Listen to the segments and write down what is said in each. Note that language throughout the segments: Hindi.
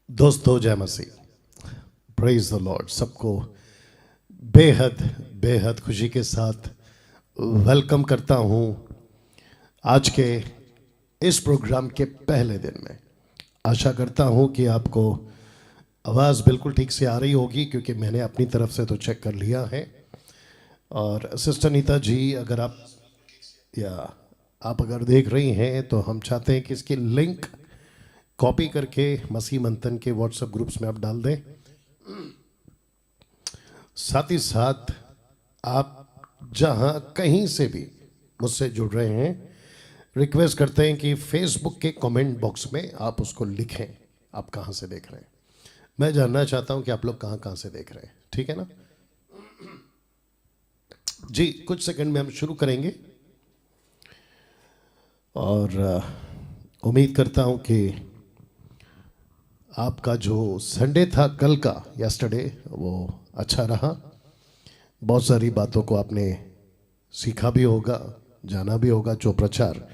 दोस्तों जय मसीह, प्रेज द लॉर्ड। सबको बेहद बेहद खुशी के साथ वेलकम करता हूं आज के इस प्रोग्राम के पहले दिन में। आशा करता हूं कि आपको आवाज़ बिल्कुल ठीक से आ रही होगी, क्योंकि मैंने अपनी तरफ से तो चेक कर लिया है। और सिस्टर नीता जी, अगर आप अगर देख रही हैं तो हम चाहते हैं कि इसकी लिंक कॉपी करके मसीह मंथन के व्हाट्सएप ग्रुप्स में आप डाल दें। साथ ही साथ आप जहां कहीं से भी मुझसे जुड़ रहे हैं, रिक्वेस्ट करते हैं कि फेसबुक के कमेंट बॉक्स में आप उसको लिखें, आप कहां से देख रहे हैं। मैं जानना चाहता हूं कि आप लोग कहां कहां से देख रहे हैं, ठीक है ना जी। कुछ सेकंड में हम शुरू करेंगे और उम्मीद करता हूं कि आपका जो संडे था कल का, यस्टरडे, वो अच्छा रहा। बहुत सारी बातों को आपने सीखा भी होगा, जाना भी होगा। जो प्रचार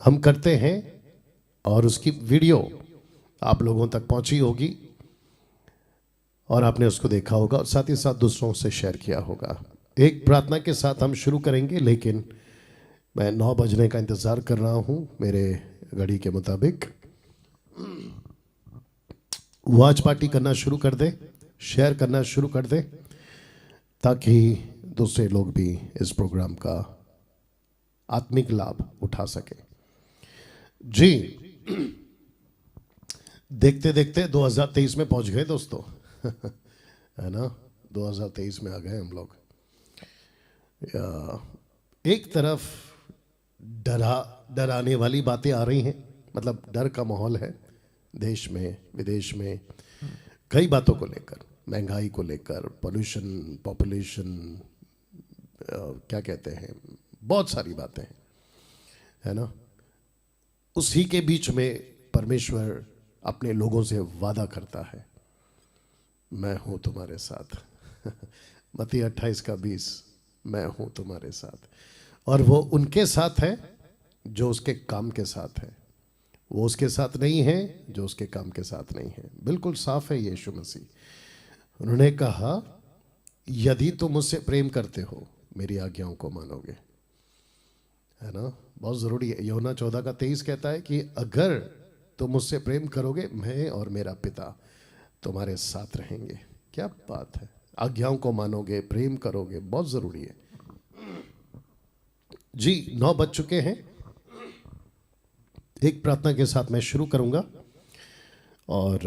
हम करते हैं और उसकी वीडियो आप लोगों तक पहुंची होगी और आपने उसको देखा होगा और साथ ही साथ दूसरों से शेयर किया होगा। एक प्रार्थना के साथ हम शुरू करेंगे, लेकिन मैं 9 बजने का इंतज़ार कर रहा हूं मेरे घड़ी के मुताबिक। वॉच पार्टी करना शुरू कर दे, शेयर करना शुरू कर दे, ताकि दूसरे लोग भी इस प्रोग्राम का आत्मिक लाभ उठा सके जी। देखते देखते 2023 में पहुंच गए दोस्तों है ना। 2023 में आ गए हम लोग। एक तरफ डराने वाली बातें आ रही हैं, मतलब डर का माहौल है देश में विदेश में, कई बातों को लेकर, महंगाई को लेकर, पोल्यूशन, पॉपुलेशन, क्या कहते हैं, बहुत सारी बातें हैं, है ना। उसी के बीच में परमेश्वर अपने लोगों से वादा करता है, मैं हूं तुम्हारे साथ मत्ती 28:20, मैं हूं तुम्हारे साथ। और वो उनके साथ है जो उसके काम के साथ है, वो उसके साथ नहीं है जो उसके काम के साथ नहीं है। बिल्कुल साफ है यीशु मसीह। उन्होंने कहा, यदि तुम मुझसे प्रेम करते हो मेरी आज्ञाओं को मानोगे, है ना। बहुत ज़रूरी है। यूहन्ना 14:23 कहता है कि अगर तुम मुझसे प्रेम करोगे, मैं और मेरा पिता तुम्हारे साथ रहेंगे। क्या बात है, आज्ञाओं को मानोगे, प्रेम करोगे, बहुत ज़रूरी है जी। 9 बज चुके हैं। एक प्रार्थना के साथ मैं शुरू करूंगा और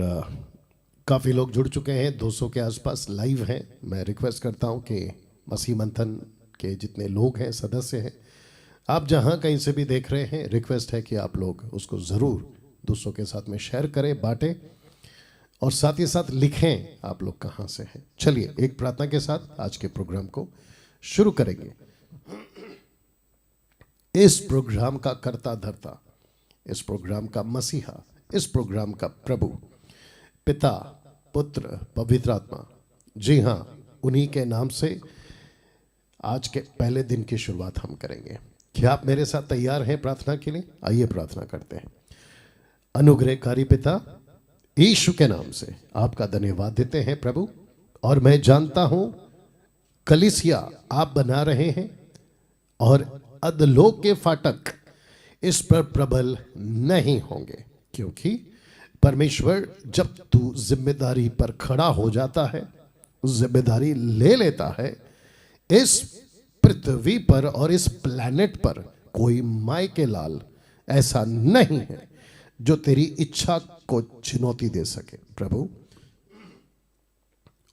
काफ़ी लोग जुड़ चुके हैं, 200 के आसपास लाइव हैं। मैं रिक्वेस्ट करता हूं कि मसीह मंथन के जितने लोग हैं, सदस्य हैं, आप जहां कहीं से भी देख रहे हैं, रिक्वेस्ट है कि आप लोग उसको ज़रूर दूसरों के साथ में शेयर करें, बांटें और साथ ही साथ लिखें आप लोग कहां से हैं। चलिए एक प्रार्थना के साथ आज के प्रोग्राम को शुरू करेंगे। इस प्रोग्राम का कर्ता धर्ता, इस प्रोग्राम का मसीहा, इस प्रोग्राम का प्रभु, पिता, पुत्र, पवित्र आत्मा, जी हाँ, उन्हीं के नाम से आज के पहले दिन की शुरुआत हम करेंगे। क्या आप मेरे साथ तैयार हैं प्रार्थना के लिए? आइए प्रार्थना करते हैं। अनुग्रहकारी पिता, यीशु के नाम से आपका धन्यवाद देते हैं प्रभु। और मैं जानता हूं कलीसिया आप बना रहे हैं और अधलोक के फाटक इस पर प्रबल नहीं होंगे, क्योंकि परमेश्वर जब तू जिम्मेदारी पर खड़ा हो जाता है, जिम्मेदारी ले लेता है, इस पृथ्वी पर और इस प्लैनेट पर कोई माय के लाल ऐसा नहीं है जो तेरी इच्छा को चुनौती दे सके प्रभु।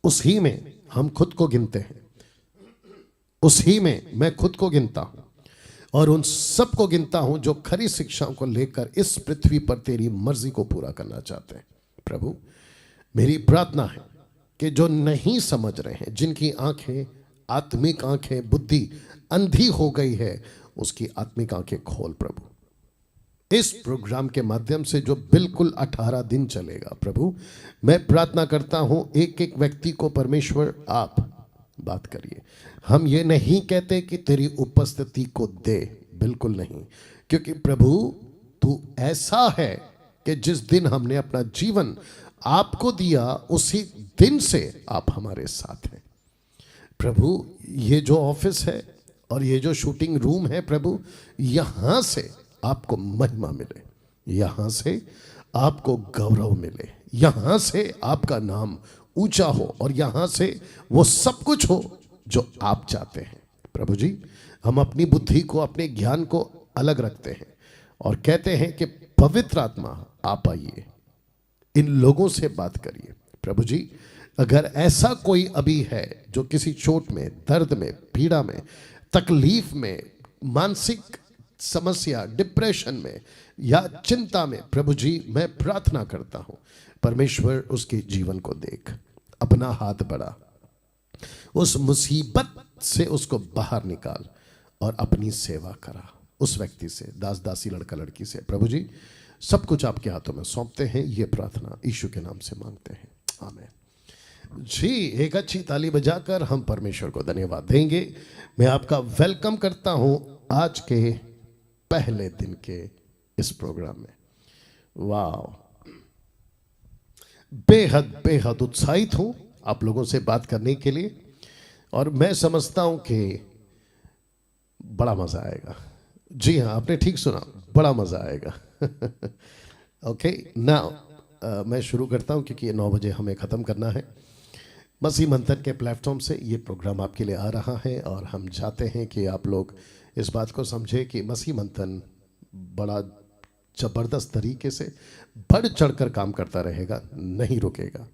उसी में हम खुद को गिनते हैं, उसी में मैं खुद को गिनता हूं और उन सब को गिनता हूं जो खरी शिक्षाओं को लेकर इस पृथ्वी पर तेरी मर्जी को पूरा करना चाहते हैं प्रभु। मेरी प्रार्थना है कि जो नहीं समझ रहे हैं, जिनकी आंखें, आत्मिक आंखें, बुद्धि अंधी हो गई है, उसकी आत्मिक आंखें खोल प्रभु। इस प्रोग्राम के माध्यम से जो बिल्कुल 18 दिन चलेगा प्रभु, मैं प्रार्थना करता हूं एक एक व्यक्ति को परमेश्वर आप बात करिए। हम ये नहीं कहते कि तेरी उपस्थिति को दे, बिल्कुल नहीं, क्योंकि प्रभु तू ऐसा है कि जिस दिन हमने अपना जीवन आपको दिया उसी दिन से आप हमारे साथ हैं। प्रभु, ये जो ऑफिस है और ये जो शूटिंग रूम है प्रभु, यहाँ से आपको महिमा मिले, यहाँ से आपको गौरव मिले, यहाँ से आपका नाम ऊंचा हो और यहाँ से वो सब कुछ हो जो आप चाहते हैं। प्रभु जी, हम अपनी बुद्धि को, अपने ज्ञान को अलग रखते हैं और कहते हैं कि पवित्र आत्मा आप आइए, इन लोगों से बात करिए। प्रभु जी, अगर ऐसा कोई अभी है जो किसी चोट में, दर्द में, पीड़ा में, तकलीफ में, मानसिक समस्या, डिप्रेशन में या चिंता में, प्रभु जी मैं प्रार्थना करता हूं, परमेश्वर उसके जीवन को देख, अपना हाथ बढ़ा, उस मुसीबत से उसको बाहर निकाल और अपनी सेवा करा उस व्यक्ति से, दास दासी, लड़का लड़की से। प्रभु जी, सब कुछ आपके हाथों में सौंपते हैं, ये प्रार्थना यीशु के नाम से मांगते हैं, आमीन। जी, एक अच्छी ताली बजाकर हम परमेश्वर को धन्यवाद देंगे। मैं आपका वेलकम करता हूं आज के पहले दिन के इस प्रोग्राम में। वाह, बेहद बेहद उत्साहित हूं आप लोगों से बात करने के लिए और मैं समझता हूं कि बड़ा मजा आएगा। जी हाँ, आपने ठीक सुना, बड़ा मजा आएगा। ओके, नाउ मैं शुरू करता हूं क्योंकि 9 बजे हमें ख़त्म करना है। मसीह मंथन के प्लेटफॉर्म से ये प्रोग्राम आपके लिए आ रहा है और हम चाहते हैं कि आप लोग इस बात को समझें कि मसीह मंथन बड़ा ज़बरदस्त तरीके से बढ़ चढ़कर काम करता रहेगा, नहीं रुकेगा।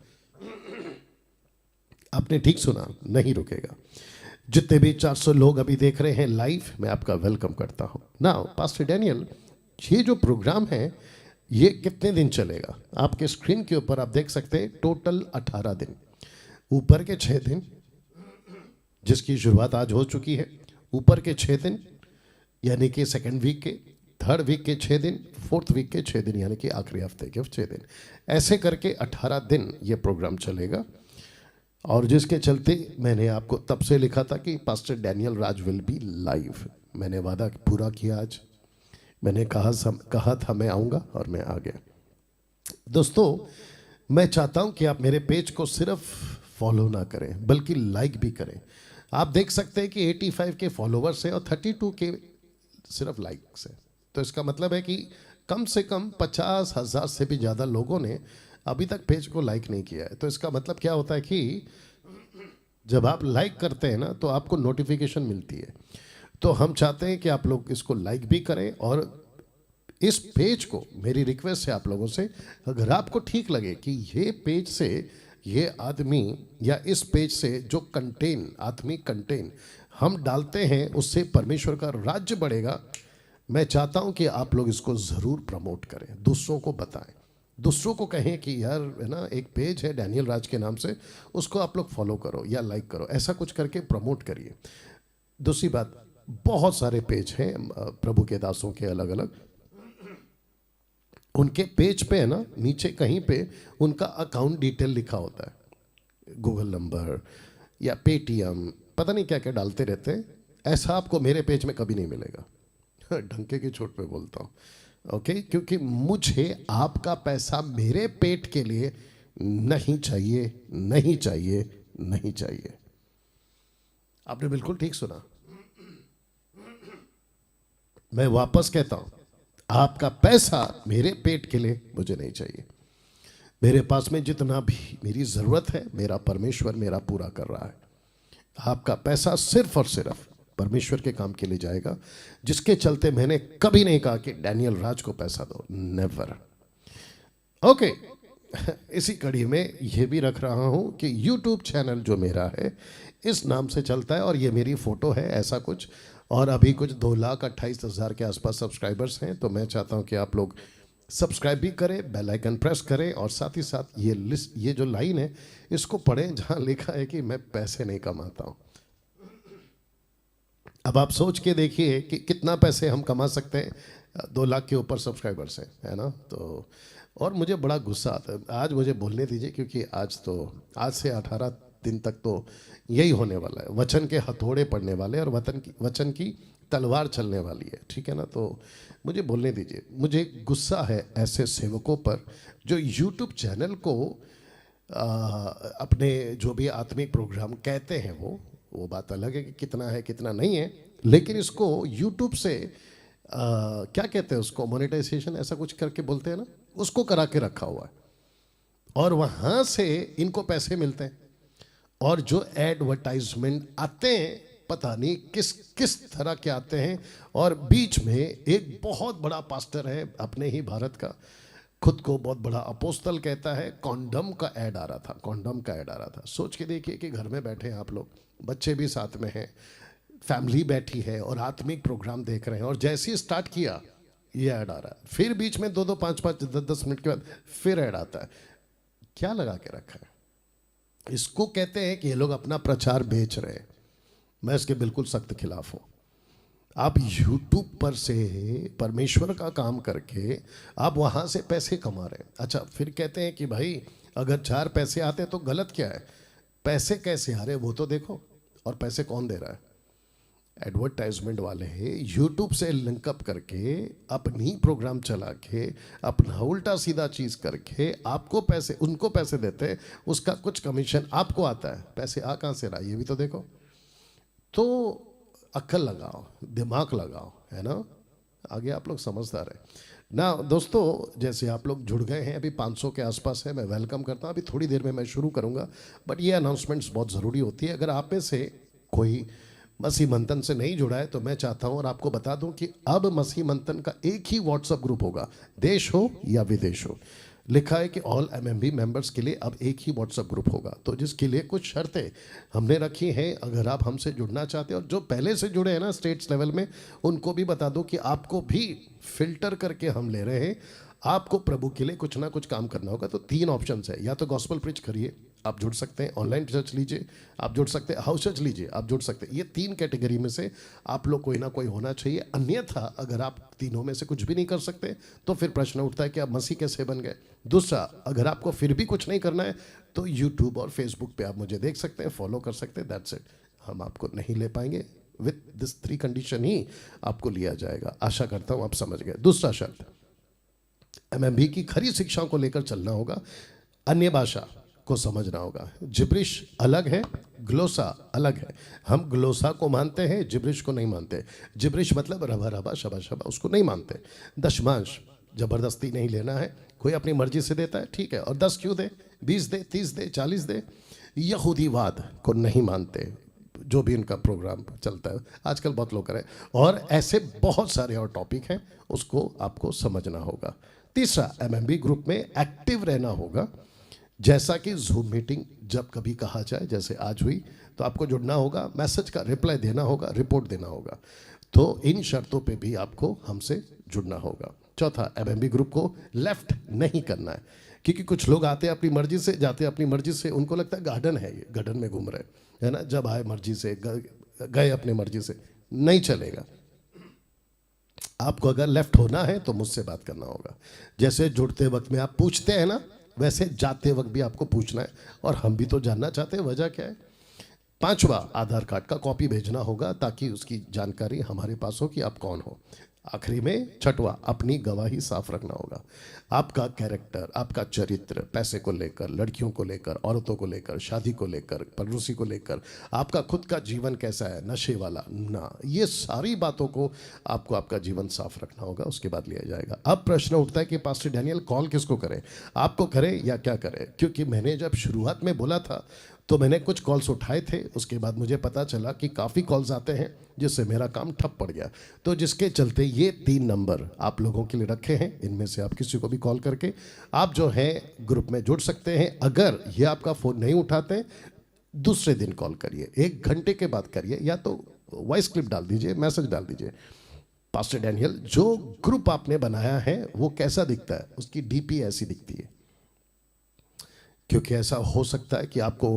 आपने ठीक सुना, नहीं रुकेगा। जितने भी 400 लोग अभी देख रहे हैं लाइव, मैं आपका वेलकम करता हूं। नाउ पास्टर डैनियल, ये जो प्रोग्राम है ये कितने दिन चलेगा? आपके स्क्रीन के ऊपर आप देख सकते हैं टोटल 18 दिन, ऊपर के 6 दिन जिसकी शुरुआत आज हो चुकी है, ऊपर के 6 दिन यानी कि सेकंड वीक के, थर्ड वीक के 6 दिन, फोर्थ वीक के 6 दिन यानी कि आखिरी हफ्ते के 6 दिन, ऐसे करके 18 दिन ये प्रोग्राम चलेगा। और जिसके चलते मैंने आपको तब से लिखा था कि pastor Daniel Raj will be live. मैंने वादा पूरा किया आज, मैंने कहा था मैं आऊँगा और मैं आ गया। दोस्तों, मैं चाहता हूँ कि आप मेरे पेज को सिर्फ फॉलो ना करें बल्कि लाइक भी करें। आप देख सकते हैं कि 85 के फॉलोवर्स हैं और 32 के सिर्फ लाइक्स हैं। तो इसका मतलब है कि कम से कम 50,000 से भी ज़्यादा लोगों ने अभी तक पेज को लाइक नहीं किया है। तो इसका मतलब क्या होता है कि जब आप लाइक करते हैं ना तो आपको नोटिफिकेशन मिलती है। तो हम चाहते हैं कि आप लोग इसको लाइक भी करें और इस पेज को, मेरी रिक्वेस्ट है आप लोगों से, अगर आपको ठीक लगे कि ये पेज से ये आदमी या इस पेज से जो कंटेन, आत्मिक कंटेन हम डालते हैं उससे परमेश्वर का राज्य बढ़ेगा, मैं चाहता हूं कि आप लोग इसको ज़रूर प्रमोट करें, दूसरों को बताएं, दूसरों को कहें कि यार है ना, एक पेज है डैनियल राज के नाम से, उसको आप लोग फॉलो करो या लाइक करो, ऐसा कुछ करके प्रमोट करिए। दूसरी बात, बहुत सारे पेज हैं प्रभु के दासों के अलग अलग, उनके पेज पे है ना नीचे कहीं पे उनका अकाउंट डिटेल लिखा होता है, गूगल नंबर या पेटीएम, पता नहीं क्या क्या डालते रहते हैं। ऐसा आपको मेरे पेज में कभी नहीं मिलेगा, ढंके की चोट पे बोलता हूँ, ओके? क्योंकि मुझे आपका पैसा मेरे पेट के लिए नहीं चाहिए, नहीं चाहिए, नहीं चाहिए। आपने बिल्कुल ठीक सुना, मैं वापस कहता हूं, आपका पैसा मेरे पेट के लिए मुझे नहीं चाहिए। मेरे पास में जितना भी मेरी ज़रूरत है मेरा परमेश्वर मेरा पूरा कर रहा है। आपका पैसा सिर्फ और सिर्फ परमेश्वर के काम के लिए जाएगा, जिसके चलते मैंने कभी नहीं कहा कि डैनियल राज को पैसा दो, नेवर। ओके, इसी कड़ी में ये भी रख रहा हूं कि यूट्यूब चैनल जो मेरा है इस नाम से चलता है और ये मेरी फ़ोटो है ऐसा कुछ, और अभी कुछ 2,28,000 के आसपास सब्सक्राइबर्स हैं। तो मैं चाहता हूं कि आप लोग सब्सक्राइब भी करें, बेल आइकन प्रेस करें और साथ ही साथ ये लिस्ट, ये जो लाइन है इसको पढ़ें जहां लिखा है कि मैं पैसे नहीं कमाता हूं। अब आप सोच के देखिए कि कितना पैसे हम कमा सकते हैं, 2 लाख के ऊपर सब्सक्राइबर्स हैं, है ना? तो और मुझे बड़ा गुस्सा आता है, आज मुझे बोलने दीजिए क्योंकि आज से 18 दिन तक तो यही होने वाला है, वचन के हथौड़े पड़ने वाले और वचन की तलवार चलने वाली है, ठीक है ना। तो मुझे बोलने दीजिए। मुझे गुस्सा है ऐसे सेवकों पर जो यूट्यूब चैनल को अपने जो भी आत्मिक प्रोग्राम कहते हैं, वो बात अलग है कि कितना है कितना नहीं है, लेकिन इसको यूट्यूब से क्या कहते हैं उसको, मोनेटाइजेशन ऐसा कुछ करके बोलते हैं ना, उसको करा के रखा हुआ है और वहाँ से इनको पैसे मिलते हैं। और जो एडवर्टाइजमेंट आते हैं पता नहीं किस किस तरह के आते हैं। और बीच में एक बहुत बड़ा पास्टर है अपने ही भारत का, खुद को बहुत बड़ा अपोस्तल कहता है, कॉन्डम का ऐड आ रहा था, कॉन्डम का ऐड आ रहा था। सोच के देखिए कि घर में बैठे हैं आप लोग, बच्चे भी साथ में हैं, फैमिली बैठी है और आत्मिक प्रोग्राम देख रहे हैं, और जैसे ही स्टार्ट किया ये ऐड आ रहा है, फिर बीच में 2-2, 5-5, 10-10 मिनट के बाद फिर ऐड आता है। क्या लगा के रखा है? इसको कहते हैं कि ये लोग अपना प्रचार बेच रहे हैं। मैं इसके बिल्कुल सख्त खिलाफ हूँ। आप YouTube पर से परमेश्वर का काम करके आप वहाँ से पैसे कमा रहे हैं। अच्छा, फिर कहते हैं कि भाई अगर 4 पैसे आते तो गलत क्या है? पैसे कैसे आ रहे वो तो देखो, और पैसे कौन दे रहा है? एडवर्टाइजमेंट वाले YouTube से लिंकअप करके अपनी प्रोग्राम चला के अपना उल्टा सीधा चीज़ करके आपको पैसे, उनको पैसे देते हैं, उसका कुछ कमीशन आपको आता है। पैसे आ कहाँ से रहा ये भी तो देखो। तो अक्ल लगाओ, दिमाग लगाओ, है ना। आगे आप लोग समझदार हैं ना दोस्तों। जैसे आप लोग जुड़ गए हैं, अभी 500 के आसपास है, मैं वेलकम करता हूँ। अभी थोड़ी देर में मैं शुरू करूँगा, बट ये अनाउंसमेंट्स बहुत ज़रूरी होती है। अगर आप में से कोई मसीह मंथन से नहीं जुड़ा है तो मैं चाहता हूँ और आपको बता दूं कि अब मसीह मंथन का एक ही व्हाट्सएप ग्रुप होगा, देश हो या विदेश हो। लिखा है कि ऑल एमएमबी मेंबर्स के लिए अब एक ही व्हाट्सएप ग्रुप होगा, तो जिसके लिए कुछ शर्तें हमने रखी हैं। अगर आप हमसे जुड़ना चाहते हैं, और जो पहले से जुड़े हैं ना स्टेट्स लेवल में, उनको भी बता दो कि आपको भी फिल्टर करके हम ले रहे हैं। आपको प्रभु के लिए कुछ ना कुछ काम करना होगा। तो 3 ऑप्शंस है, या तो गॉस्पेल प्रीच करिए, आप जुड़ सकते हैं, ऑनलाइन चर्च लीजिए, आप जुड़ सकते हैं, हाउस चर्च लीजिए, आप जुड़ सकते हैं। ये 3 कैटेगरी में से आप लोग कोई ना कोई होना चाहिए। अन्यथा अगर आप तीनों में से कुछ भी नहीं कर सकते तो फिर प्रश्न उठता है कि आप मसीह कैसे बन गए। दूसरा, अगर आपको फिर भी कुछ नहीं करना है तो यूट्यूब और फेसबुक पे आप मुझे देख सकते हैं, फॉलो कर सकते हैं, दैट्स इट। हम आपको नहीं ले पाएंगे, विथ दिस 3 कंडीशन ही आपको लिया जाएगा। आशा करता हूँ आप समझ गए। दूसरा शर्त, एमएमबी की खरी शिक्षाओं को लेकर चलना होगा, अन्य भाषा को समझना होगा। जिब्रिश अलग है, ग्लोसा अलग है। हम ग्लोसा को मानते हैं, जिब्रिश को नहीं मानते। जिब्रिश मतलब रबा रबा शबा शबा, उसको नहीं मानते। दशमांश जबरदस्ती नहीं लेना है, कोई अपनी मर्जी से देता है, ठीक है। और 10 क्यों दे, 20 दे, 30 दे, 40 दे। यहूदीवाद को नहीं मानते, जो भी इनका प्रोग्राम चलता है आजकल बहुत लोग करें। और ऐसे बहुत सारे और टॉपिक हैं, उसको आपको समझना होगा। तीसरा, एमएमबी ग्रुप में एक्टिव रहना होगा। जैसा कि जूम मीटिंग जब कभी कहा जाए, जैसे आज हुई, तो आपको जुड़ना होगा, मैसेज का रिप्लाई देना होगा, रिपोर्ट देना होगा। तो इन शर्तों पे भी आपको हमसे जुड़ना होगा। चौथा, एमएमबी ग्रुप को लेफ्ट नहीं करना है, क्योंकि कुछ लोग आते हैं अपनी मर्जी से, जाते हैं अपनी मर्जी से। उनको लगता है गार्डन है, ये गार्डन में घूम रहे है ना, जब आए मर्जी से, गए अपनी मर्जी से। नहीं चलेगा। आपको अगर लेफ्ट होना है तो मुझसे बात करना होगा। जैसे जुड़ते वक्त में आप पूछते हैं ना, वैसे जाते वक्त भी आपको पूछना है, और हम भी तो जानना चाहते हैं वजह क्या है। 5वां, आधार कार्ड का कॉपी भेजना होगा ताकि उसकी जानकारी हमारे पास हो कि आप कौन हो। आखिरी में 6वां, अपनी गवाही साफ रखना होगा। आपका कैरेक्टर, आपका चरित्र, पैसे को लेकर, लड़कियों को लेकर, औरतों को लेकर, शादी को लेकर, पड़ोसी को लेकर, आपका खुद का जीवन कैसा है, नशे वाला ना, ये सारी बातों को आपको आपका जीवन साफ रखना होगा, उसके बाद लिया जाएगा। अब प्रश्न उठता है कि पास्टर डैनियल कॉल किसको करें, आपको करें या क्या करें? क्योंकि मैंने जब शुरुआत में बोला था तो मैंने कुछ कॉल्स उठाए थे, उसके बाद मुझे पता चला कि काफ़ी कॉल्स आते हैं, जिससे मेरा काम ठप पड़ गया। तो जिसके चलते ये 3 नंबर आप लोगों के लिए रखे हैं, इनमें से आप किसी को भी कॉल करके आप जो है ग्रुप में जुड़ सकते हैं। अगर ये आपका फ़ोन नहीं उठाते, दूसरे दिन कॉल करिए, 1 घंटे के बाद करिए, या तो वॉइस क्लिप डाल दीजिए, मैसेज डाल दीजिए, पास्टर डैनियल जो ग्रुप आपने बनाया है वो कैसा दिखता है, उसकी डीपी ऐसी दिखती है। क्योंकि ऐसा हो सकता है कि आपको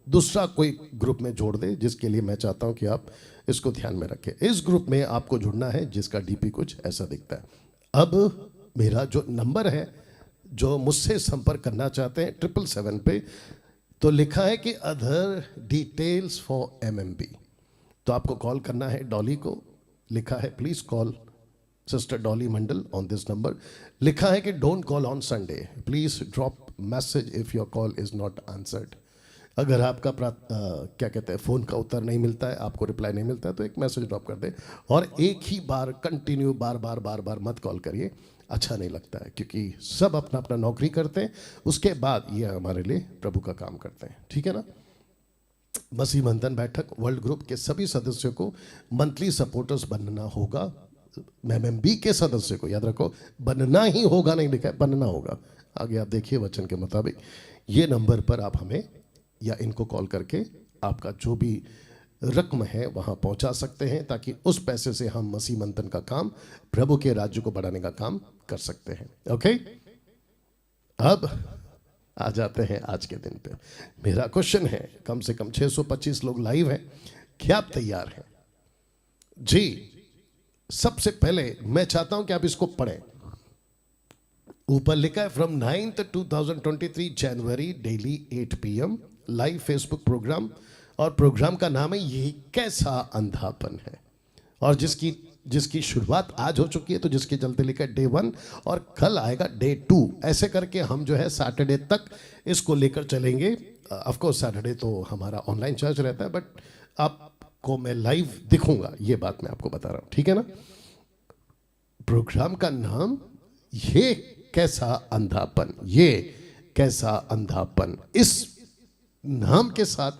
दूसरा कोई ग्रुप में जोड़ दे, जिसके लिए मैं चाहता हूं कि आप इसको ध्यान में रखें। इस ग्रुप में आपको जुड़ना है जिसका डीपी कुछ ऐसा दिखता है। अब मेरा जो नंबर है, जो मुझसे संपर्क करना चाहते हैं, 777 पे तो लिखा है कि अदर डिटेल्स फॉर एमएमबी। तो आपको कॉल करना है डॉली को, लिखा है please call sister Dolly Mandal on this number. लिखा है कि don't call on Sunday, please drop message if your call is not answered. अगर आपका क्या कहते हैं फ़ोन का उत्तर नहीं मिलता है, आपको रिप्लाई नहीं मिलता है, तो एक मैसेज ड्रॉप कर दें। और एक ही बार कंटिन्यू बार बार मत कॉल करिए, अच्छा नहीं लगता है, क्योंकि सब अपना अपना नौकरी करते हैं, उसके बाद ये हमारे लिए प्रभु का काम करते हैं, ठीक है ना। मसीह मंथन बैठक वर्ल्ड ग्रुप के सभी सदस्यों को मंथली सपोर्टर्स बनना होगा। MMB के सदस्य को याद रखो, बनना ही होगा, नहीं लिखा है बनना होगा। आगे आप देखिए वचन के मुताबिक ये नंबर पर आप हमें या इनको कॉल करके आपका जो भी रकम है वहां पहुंचा सकते हैं, ताकि उस पैसे से हम मसीह मंथन का काम, प्रभु के राज्य को बढ़ाने का काम कर सकते हैं। ओके, अब आ जाते हैं आज के दिन पे। मेरा क्वेश्चन है, कम से कम 625 लोग लाइव हैं, क्या आप तैयार हैं जी? सबसे पहले मैं चाहता हूं कि आप इसको पढ़ें। ऊपर लिखा है from 9th 2023 January daily 8 PM live Facebook program, और प्रोग्राम का नाम है ये कैसा अंधापन है, और जिसकी शुरुआत आज हो चुकी है, तो जिसके चलते लिखा है डे 1 और कल आएगा डे 2। ऐसे करके हम जो है सैटरडे तक इसको लेकर चलेंगे। ऑफ कोर्स सैटरडे तो हमारा ऑनलाइन चर्च रहता है, बट आपको मैं लाइव दिखूंगा, ये बात मैं आपको बता रहा हूं, ठीक है ना। प्रोग्राम का नाम ये कैसा अंधापन, ये कैसा अंधापन, इस नाम के साथ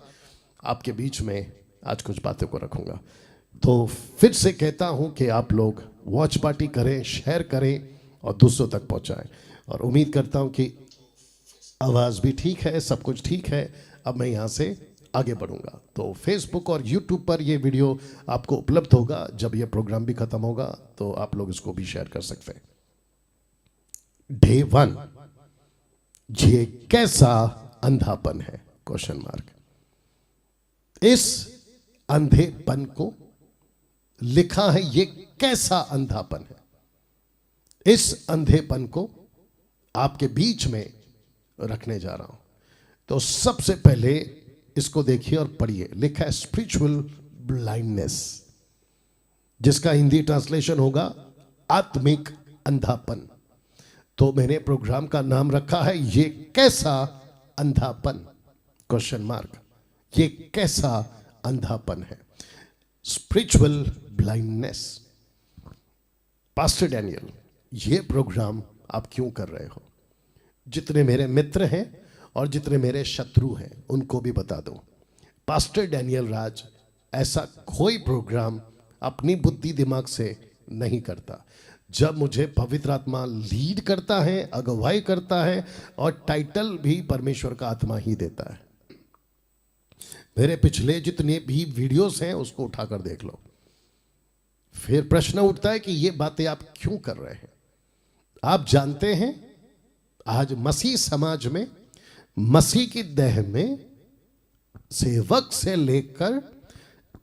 आपके बीच में आज कुछ बातों को रखूंगा। तो फिर से कहता हूं कि आप लोग वॉच पार्टी करें, शेयर करें और दूसरों तक पहुंचाएं, और उम्मीद करता हूं कि आवाज़ भी ठीक है, सब कुछ ठीक है। अब मैं यहां से आगे बढ़ूंगा। तो फेसबुक और यूट्यूब पर ये वीडियो आपको उपलब्ध होगा। जब ये प्रोग्राम भी खत्म होगा तो आप लोग इसको भी शेयर कर सकते हैं। डे 1 ये कैसा अंधापन है, क्वेश्चन मार्क। इस अंधेपन को लिखा है ये कैसा अंधापन है। इस अंधेपन को आपके बीच में रखने जा रहा हूं। तो सबसे पहले इसको देखिए और पढ़िए। लिखा है स्पिरिचुअल ब्लाइंडनेस, जिसका हिंदी ट्रांसलेशन होगा आत्मिक अंधापन। तो मैंने प्रोग्राम का नाम रखा है ये कैसा अंधापन, क्वेश्चन मार्क। ये कैसा अंधापन है, स्पिरिचुअल ब्लाइंडनेस। पास्टर डैनियल, ये प्रोग्राम आप क्यों कर रहे हो? जितने मेरे मित्र हैं और जितने मेरे शत्रु हैं उनको भी बता दो, पास्टर डैनियल राज ऐसा कोई प्रोग्राम अपनी बुद्धि दिमाग से नहीं करता। जब मुझे पवित्र आत्मा लीड करता है, अगुवाई करता है, और टाइटल भी परमेश्वर का आत्मा ही देता है। मेरे पिछले जितने भी वीडियोस हैं उसको उठाकर देख लो। फिर प्रश्न उठता है कि ये बातें आप क्यों कर रहे हैं? आप जानते हैं आज मसीह समाज में, मसीह की देह में, सेवक से लेकर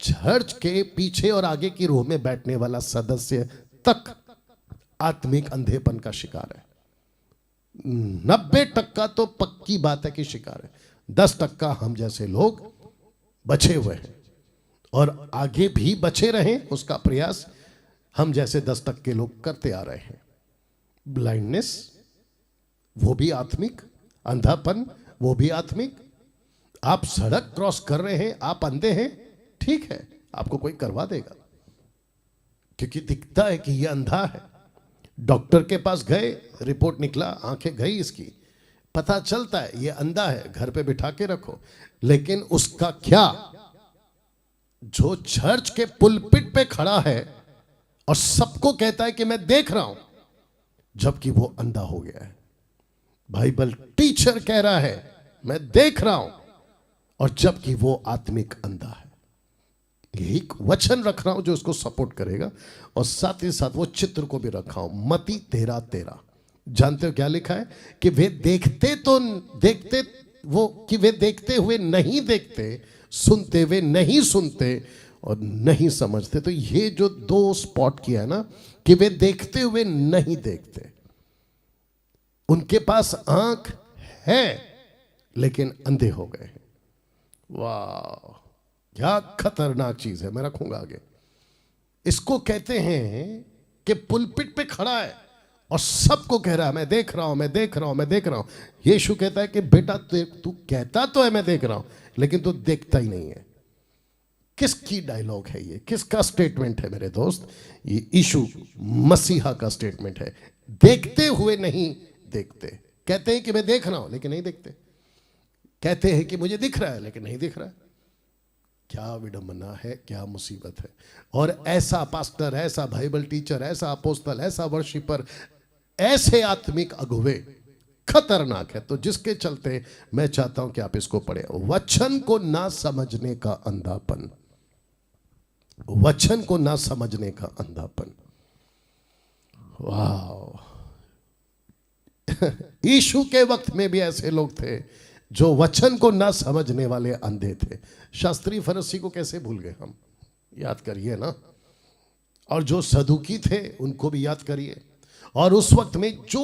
चर्च के पीछे और आगे की रो में बैठने वाला सदस्य तक आत्मिक अंधेपन का शिकार है। 90% तो पक्की बात है कि शिकार है। 10% हम जैसे लोग बचे हुए हैं, और आगे भी बचे रहें उसका प्रयास हम जैसे 10% लोग करते आ रहे हैं। ब्लाइंडनेस वो भी आत्मिक, अंधापन वो भी आत्मिक। आप सड़क क्रॉस कर रहे हैं, आप अंधे हैं, ठीक है, आपको कोई करवा देगा, क्योंकि दिखता है कि यह अंधा है। डॉक्टर के पास गए, रिपोर्ट निकला, आंखें गई इसकी, पता चलता है ये अंधा है, घर पे बिठा के रखो। लेकिन उसका क्या, जो चर्च के पुलपिट पे खड़ा है और सबको कहता है कि मैं देख रहा हूं, जबकि वो अंधा हो गया है। बाइबल टीचर कह रहा है मैं देख रहा हूं, और जबकि वो आत्मिक अंधा है। एक वचन रख रहा हूं जो उसको सपोर्ट करेगा, और साथ ही साथ वो चित्र को भी रखा हूं, मत्ती 13:13। जानते हो क्या लिखा है? कि वे देखते हुए नहीं देखते, सुनते हुए नहीं सुनते, और नहीं समझते। तो ये जो 2 स्पॉट किया है ना, कि वे देखते हुए नहीं देखते, उनके पास आंख है लेकिन अंधे हो गए हैं। वाह, क्या खतरनाक चीज है। मैं रखूंगा आगे। इसको कहते हैं कि पुलपिट पे खड़ा है और सबको कह रहा है मैं देख रहा हूं, मैं देख रहा हूं, मैं देख रहा हूं। यीशु कहता है कि बेटा तू कहता तो है मैं देख रहा हूं, लेकिन तू देखता ही नहीं है। किसकी डायलॉग है ये? किसका स्टेटमेंट है मेरे दोस्त? ये यीशु मसीहा का स्टेटमेंट है। देखते हुए नहीं देखते। कहते हैं कि मैं देख रहा हूं लेकिन नहीं देखते। कहते हैं कि मुझे दिख रहा है लेकिन नहीं दिख रहा है। क्या विडंबना है, क्या मुसीबत है। और ऐसा पास्टर, ऐसा बाइबल टीचर, ऐसा अपोस्तल, ऐसा वर्शिपर, ऐसे आत्मिक अगुवे खतरनाक है। तो जिसके चलते मैं चाहता हूं कि आप इसको पढ़े। वचन को ना समझने का अंधापन, वचन को ना समझने का अंधापन। वाह! यीशु के वक्त में भी ऐसे लोग थे जो वचन को ना समझने वाले अंधे थे। शास्त्री फरीसी को कैसे भूल गए हम? याद करिए ना। और जो सदुकी थे उनको भी याद करिए। और उस वक्त में जो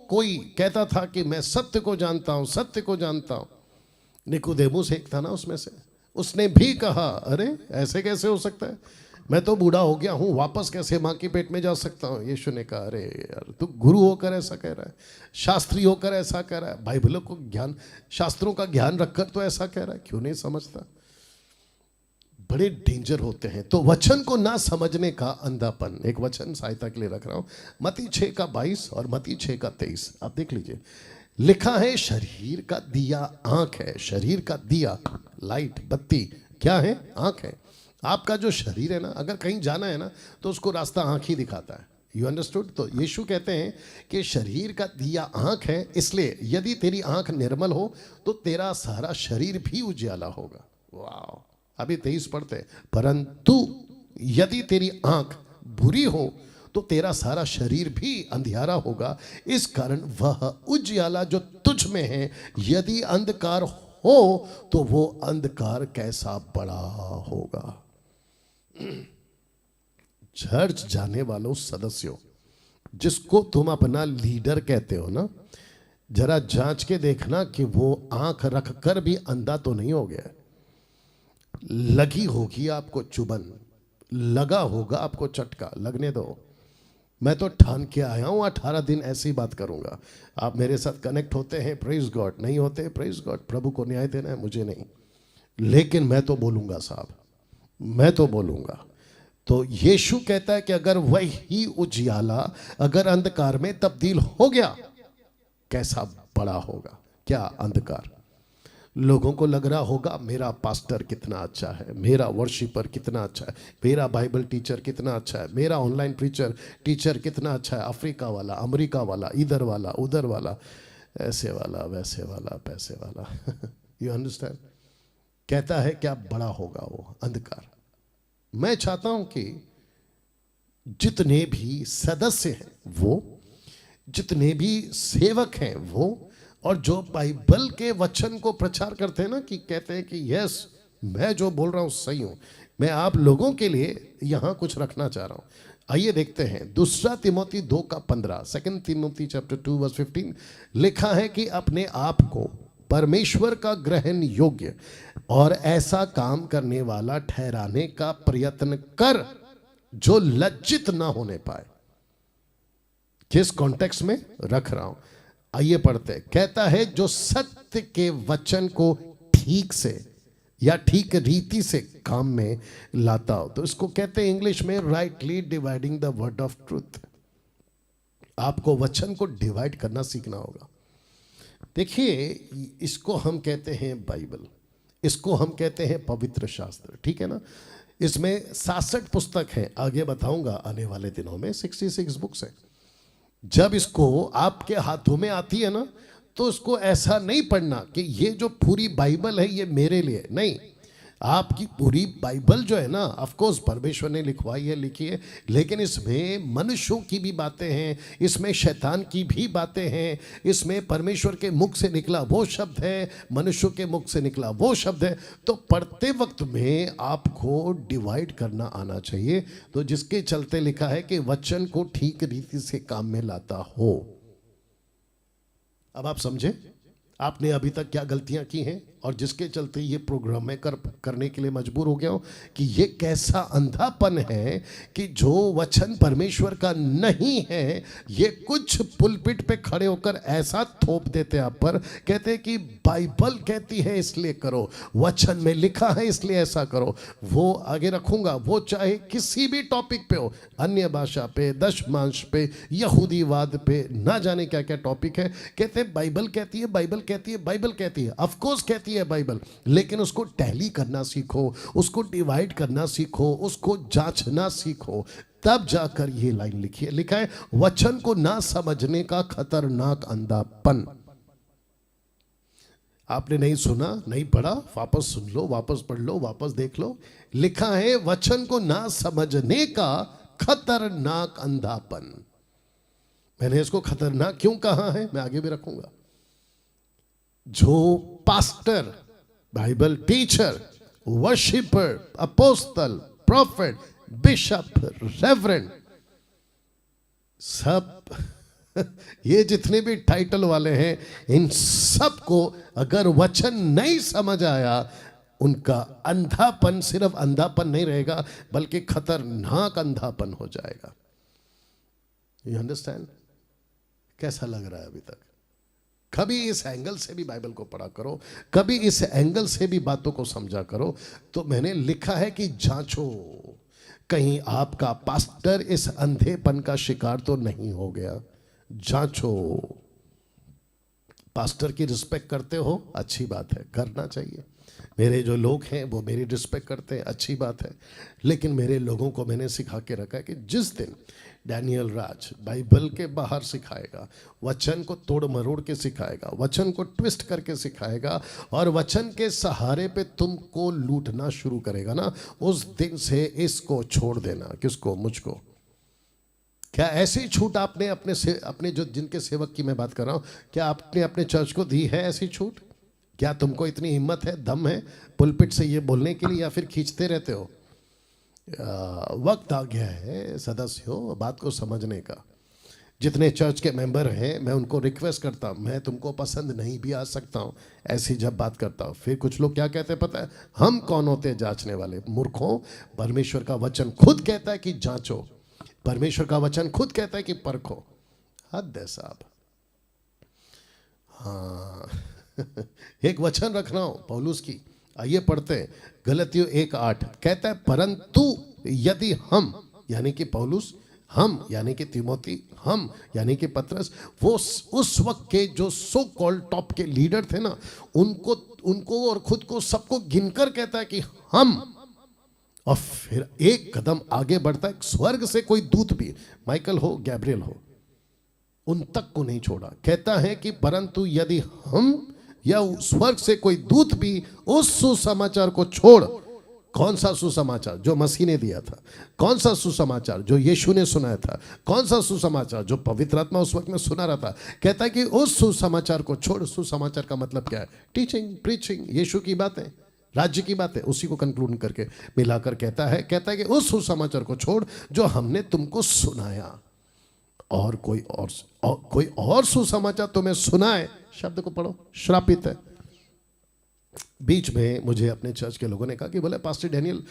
कोई कहता था कि मैं सत्य को जानता हूं, सत्य को जानता हूं, निकोदेमुस एक था ना उसमें से। उसने भी कहा अरे ऐसे कैसे हो सकता है, मैं तो बूढ़ा हो गया हूं, वापस कैसे मां के पेट में जा सकता हूं। यीशु ने कहा अरे यार तू गुरु होकर ऐसा कह रहा है, शास्त्री होकर ऐसा कह रहा है, बाइबलों को ज्ञान, शास्त्रों का ज्ञान रखकर तो ऐसा कह रहा है, क्यों नहीं समझता? बड़े डेंजर होते हैं। तो वचन को ना समझने का अंधापन। एक वचन सहायता के लिए रख रहा हूं, मत्ती 6:22 और मत्ती 6:23, आप देख लीजिए। लिखा है शरीर का दिया आंख है। शरीर का दिया, लाइट, बत्ती क्या है? आंख है। आपका जो शरीर है ना, अगर कहीं जाना है ना तो उसको रास्ता आंख ही दिखाता है। You understood? तो यीशु कहते हैं कि शरीर का दिया आंख है, इसलिए यदि तेरी आंख निर्मल हो तो तेरा सारा शरीर भी उजियाला होगा। वाह! अभी 23 पढ़ते हैं, परंतु यदि तेरी आंख बुरी हो तो तेरा सारा शरीर भी अंधियारा होगा। इस कारण वह उजियाला जो तुझ में है, यदि अंधकार हो तो वो अंधकार कैसा बड़ा होगा। चर्च जाने वालों सदस्यों, जिसको तुम अपना लीडर कहते हो ना, जरा जांच के देखना कि वो आंख रखकर भी अंधा तो नहीं हो गया। लगी होगी आपको चुभन, लगा होगा आपको चटका, लगने दो। मैं तो ठान के आया हूं 18 दिन ऐसी बात करूंगा। आप मेरे साथ कनेक्ट होते हैं, प्रेज गॉड, नहीं होते प्रेज गॉड, प्रभु को न्याय देना है, मुझे नहीं। लेकिन मैं तो बोलूंगा साहब, मैं तो बोलूंगा। तो यीशु कहता है कि अगर वही उजियाला अगर अंधकार में तब्दील हो गया, कैसा बड़ा होगा। क्या अंधकार? लोगों को लग रहा होगा मेरा पास्टर कितना अच्छा है, मेरा वर्शिपर कितना अच्छा है, मेरा बाइबल टीचर कितना अच्छा है, मेरा ऑनलाइन प्रीचर टीचर कितना अच्छा है, अफ्रीका वाला, अमेरिका वाला, इधर वाला, उधर वाला, ऐसे वाला, वैसे वाला, पैसे वाला। You understand? कहता है क्या बड़ा होगा वो अंधकार। मैं चाहता हूं कि जितने भी सदस्य हैं वो, जितने भी सेवक हैं वो, और जो बाइबल के वचन को प्रचार करते हैं ना, कि कहते हैं कि यस मैं जो बोल रहा हूं सही हूं, मैं आप लोगों के लिए यहां कुछ रखना चाह रहा हूं। आइए देखते हैं 2 तिमोथी 2:15, 2 तिमोथी चैप्टर 2:15 लिखा है कि अपने आप को परमेश्वर का ग्रहण योग्य और ऐसा काम करने वाला ठहराने का प्रयत्न कर जो लज्जित ना होने पाए। किस कॉन्टेक्स्ट में रख रहा हूं, आइए पढ़ते। कहता है जो सत्य के वचन को ठीक से या ठीक रीति से काम में लाता हो। तो इसको कहते हैं इंग्लिश में rightly dividing the word of truth. आपको वचन को डिवाइड करना सीखना होगा। देखिए, इसको हम कहते हैं बाइबल, इसको हम कहते हैं पवित्र शास्त्र, ठीक है ना। इसमें 66 पुस्तक हैं, आगे बताऊंगा आने वाले दिनों में 66 बुक्स हैं। जब इसको आपके हाथों में आती है ना, तो इसको ऐसा नहीं पढ़ना कि ये जो पूरी बाइबल है ये मेरे लिए, नहीं। आपकी पूरी बाइबल जो है ना, ऑफ कोर्स परमेश्वर ने लिखवाई है, लिखी है, लेकिन इसमें मनुष्यों की भी बातें हैं, इसमें शैतान की भी बातें हैं, इसमें परमेश्वर के मुख से निकला वो शब्द है, मनुष्यों के मुख से निकला वो शब्द है। तो पढ़ते वक्त में आपको डिवाइड करना आना चाहिए। तो जिसके चलते लिखा है कि वचन को ठीक रीति से काम में लाता हो। अब आप समझे आपने अभी तक क्या गलतियां की हैं। और जिसके चलते ये प्रोग्राम में करने के लिए मजबूर हो गया हूँ कि ये कैसा अंधापन है कि जो वचन परमेश्वर का नहीं है, ये कुछ पुलपिट पे खड़े होकर ऐसा थोप देते आप पर, कहते हैं कि बाइबल कहती है इसलिए करो, वचन में लिखा है इसलिए ऐसा करो। वो आगे रखूंगा, वो चाहे किसी भी टॉपिक पे हो, अन्य भाषा पे, दशमांश पे, यहूदीवाद पे, ना जाने क्या क्या टॉपिक है, कहते हैं बाइबल कहती है, बाइबल कहती है, बाइबल कहती है। ऑफ कोर्स कहती है बाइबल, लेकिन उसको टैली करना सीखो, उसको डिवाइड करना सीखो, उसको जांचना सीखो, तब जाकर ये लाइन लिखी है। लिखा है वचन को ना समझने का खतरनाक अंधापन। आपने नहीं सुना, नहीं पढ़ा, वापस सुन लो, वापस पढ़ लो, वापस देख लो। लिखा है वचन को ना समझने का खतरनाक अंधापन। मैंने इसको खतरनाक क्यों कहा है, मैं आगे भी रखूंगा। जो pastor, Bible teacher, worshipper, apostle, profit, bishop, reverend, सब ये जितने भी टाइटल वाले हैं, इन सब को अगर वचन नहीं समझ आया, उनका अंधापन सिर्फ अंधापन नहीं रहेगा, बल्कि खतरनाक अंधापन हो जाएगा। You understand? कैसा लग रहा है अभी तक? कभी इस एंगल से भी बाइबल को पढ़ा करो, कभी इस एंगल से भी बातों को समझा करो। तो मैंने लिखा है कि जांचो, कहीं आपका पास्टर इस अंधेपन का शिकार तो नहीं हो गया। जांचो। पास्टर की रिस्पेक्ट करते हो, अच्छी बात है, करना चाहिए। मेरे जो लोग हैं वो मेरी रिस्पेक्ट करते हैं, अच्छी बात है। लेकिन मेरे लोगों को मैंने सिखा के रखा है कि जिस दिन डैनियल राज बाइबल के बाहर सिखाएगा, वचन को तोड़ मरोड़ के सिखाएगा, वचन को ट्विस्ट करके सिखाएगा और वचन के सहारे पे तुमको लूटना शुरू करेगा ना, उस दिन से इसको छोड़ देना। किसको? मुझको। क्या ऐसी छूट आपने अपने जो जिनके सेवक की मैं बात कर रहा हूँ, क्या आपने अपने चर्च को दी है ऐसी छूट? क्या तुमको इतनी हिम्मत है, दम है पुलपिट से ये बोलने के लिए, या फिर खींचते रहते हो? वक्त आ गया है सदस्यों बात को समझने का। जितने चर्च के मेंबर हैं, मैं उनको रिक्वेस्ट करता हूँ, मैं तुमको पसंद नहीं भी आ सकता हूँ ऐसी जब बात करता हूँ। फिर कुछ लोग क्या कहते हैं पता है? हम कौन होते हैं जांचने वाले? मूर्खों, परमेश्वर का वचन खुद कहता है कि जांचो, परमेश्वर का वचन खुद कहता है कि परखो। हद है साहब। हाँ एक वचन रख रहा हूँ पौलुस की, आइए पढ़ते हैं। गलतियों 1:8 कहता है, परंतु यदि हम, यानी कि पौलुस, हम यानी कि तिमोथी, हम यानी कि पतरस, वो उस वक्त के जो सो कॉल्ड टॉप के लीडर थे ना, उनको और खुद को सबको गिनकर कहता है कि हम, और फिर एक कदम आगे बढ़ता है, स्वर्ग से कोई दूत भी, माइकल हो, गैब्रियल हो, उन तक को नहीं छोड़ा। कहता है कि परंतु यदि हम या स्वर्ग से कोई दूत भी उस सुसमाचार को छोड़, कौन सा सुसमाचार? जो मसीह ने दिया था। कौन सा सुसमाचार? जो यीशु ने सुनाया था। कौन सा सुसमाचार? जो पवित्र आत्मा उस वक्त में सुना रहा था। कहता है कि उस सुसमाचार को छोड़। सुसमाचार का मतलब क्या है? टीचिंग, प्रीचिंग, यीशु की बातें, राज्य की बातें, उसी को कंक्लूड करके मिलाकर कहता है कि उस सुसमाचार को छोड़ जो हमने तुमको सुनाया, और कोई और सुसमाचार तुम्हें सुनाए, शब्द को पढ़ो, श्रापित है। बीच में मुझे अपने चर्च के लोगों ने कहा कि बोले पास्टर डैनियल,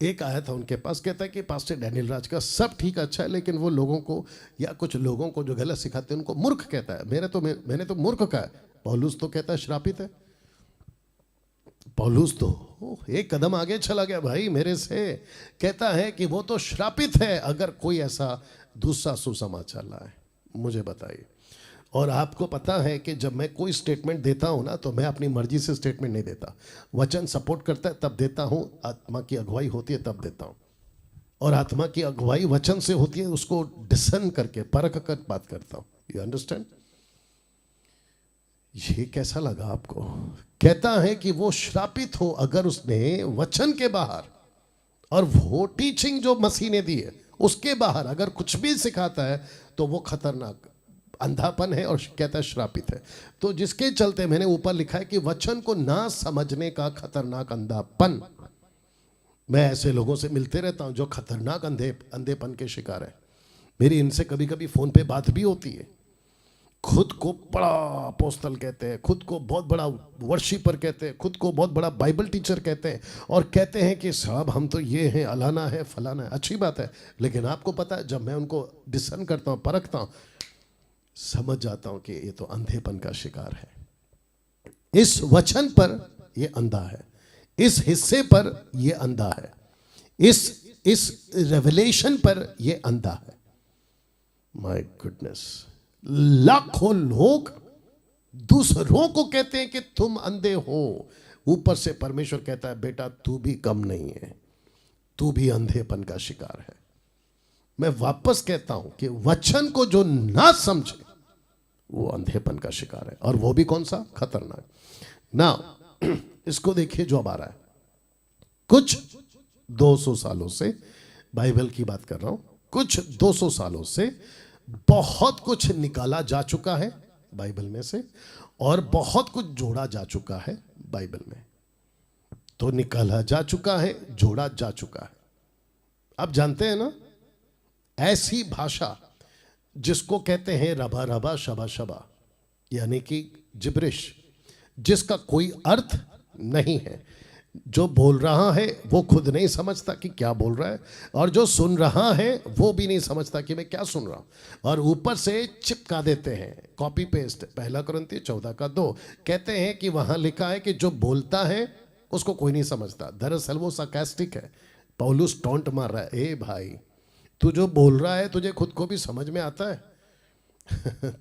एक आया था उनके पास, कहता है कि पास्टर डैनियल राज का सब ठीक अच्छा है, लेकिन वो लोगों को या कुछ लोगों को जो गलत सिखाते हैं उनको मूर्ख कहता है। मैंने तो मूर्ख कहा है, पौलुस तो कहता है श्रापित है। पौलुस तो एक कदम आगे चला गया भाई मेरे से, कहता है कि वो तो श्रापित है अगर कोई ऐसा दूसरा सुसमाचार लाए। मुझे बताइए। और आपको पता है कि जब मैं कोई स्टेटमेंट देता हूं ना, तो मैं अपनी मर्जी से स्टेटमेंट नहीं देता। वचन सपोर्ट करता है तब देता हूं, आत्मा की अगुवाई होती है तब देता हूं। और आत्मा की अगुवाई वचन से होती है, उसको डिसन करके, परख कर बात करता हूं। You understand? ये कैसा लगा आपको? कहता है कि वो श्रापित हो अगर उसने वचन के बाहर, और वो टीचिंग जो मसीह ने दी है उसके बाहर अगर कुछ भी सिखाता है तो वो खतरनाक अंधापन है, और कहता है श्रापित है। तो जिसके चलते मैंने ऊपर लिखा है कि वचन को ना समझने का खतरनाक अंधापन। मैं ऐसे लोगों से मिलते रहता हूं जो खतरनाक अंधेपन के शिकार है। मेरी इनसे कभी कभी फोन पे बात भी होती है, खुद को बड़ा अपोस्तल कहते हैं, खुद को बहुत बड़ा वर्शिपर कहते हैं, खुद को बहुत बड़ा बाइबल टीचर कहते हैं और कहते हैं कि साहब हम तो ये हैं, अलाना है, फलाना है। अच्छी बात है, लेकिन आपको पता है जब मैं उनको डिसन करता हूँ, परखता हूँ, समझ जाता हूँ कि ये तो अंधेपन का शिकार है। इस वचन पर ये अंधा है, इस हिस्से पर ये अंधा है, इस रेवलेशन पर ये अंधा है। माय गुडनेस, लाखों लोग दूसरों को कहते हैं कि तुम अंधे हो, ऊपर से परमेश्वर कहता है बेटा तू भी कम नहीं है, तू भी अंधेपन का शिकार है। मैं वापस कहता हूं कि वचन को जो ना समझे वो अंधेपन का शिकार है, और वो भी कौन सा? खतरनाक। ना इसको देखिए जो अब आ रहा है, कुछ 200 सालों से, बाइबल की बात कर रहा हूं, कुछ 200 सालों से बहुत कुछ निकाला जा चुका है बाइबल में से, और बहुत कुछ जोड़ा जा चुका है बाइबल में। तो निकाला जा चुका है, जोड़ा जा चुका है। अब जानते हैं ना, ऐसी भाषा जिसको कहते हैं रबा रबा शबा शबा, यानी कि जिब्रिश, जिसका कोई अर्थ नहीं है, जो बोल रहा है वो खुद नहीं समझता कि क्या बोल रहा है, और जो सुन रहा है वो भी नहीं समझता कि मैं क्या सुन रहा हूँ, और ऊपर से चिपका देते हैं, कॉपी पेस्ट। 1 कुरिन्थियों 14:2 कहते हैं कि वहाँ लिखा है कि जो बोलता है उसको कोई नहीं समझता। दरअसल वो sarcastic है, पौलुस टॉन्ट मार रहा है, ए भाई तू जो बोल रहा है तुझे खुद को भी समझ में आता है?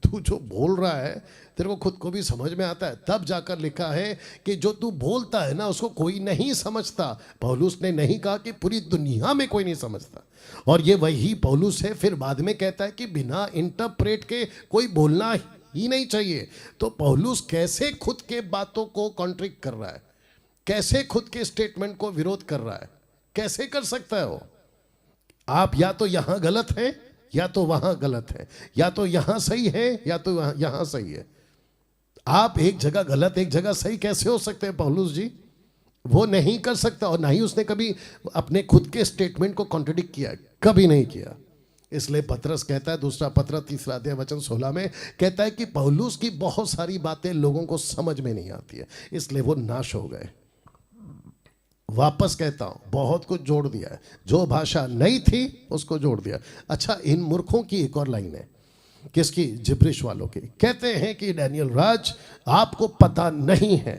तू जो बोल रहा है तेरे को खुद को भी समझ में आता है? तब जाकर लिखा है कि जो तू बोलता है ना उसको कोई नहीं समझता। पौलुस ने नहीं कहा कि पूरी दुनिया में कोई नहीं समझता, और ये वही पौलुस है फिर बाद में कहता है कि बिना इंटरप्रेट के कोई बोलना ही नहीं चाहिए। तो पौलुस कैसे खुद के बातों को कॉन्ट्रिक्ट कर रहा है, कैसे खुद के स्टेटमेंट को विरोध कर रहा है, कैसे कर सकता है वो? आप या तो यहां गलत है या तो वहां गलत है, या तो यहां सही है या तो यहां सही है। आप एक जगह गलत एक जगह सही कैसे हो सकते हैं पौलुस जी? वो नहीं कर सकता, और ना ही उसने कभी अपने खुद के स्टेटमेंट को कॉन्ट्रडिक्ट किया, कभी नहीं किया। इसलिए पतरस कहता है, दूसरा पत्र 3 अध्याय वचन 16 में कहता है कि पौलुस की बहुत सारी बातें लोगों को समझ में नहीं आती है, इसलिए वो नाश हो गए। वापस कहता हूं, बहुत कुछ जोड़ दिया है, जो भाषा नहीं थी उसको जोड़ दिया। अच्छा, इन मूर्खों की एक और लाइन है, किसकी? जिब्रिश वालों की। कहते हैं कि डैनियल राज आपको पता नहीं है।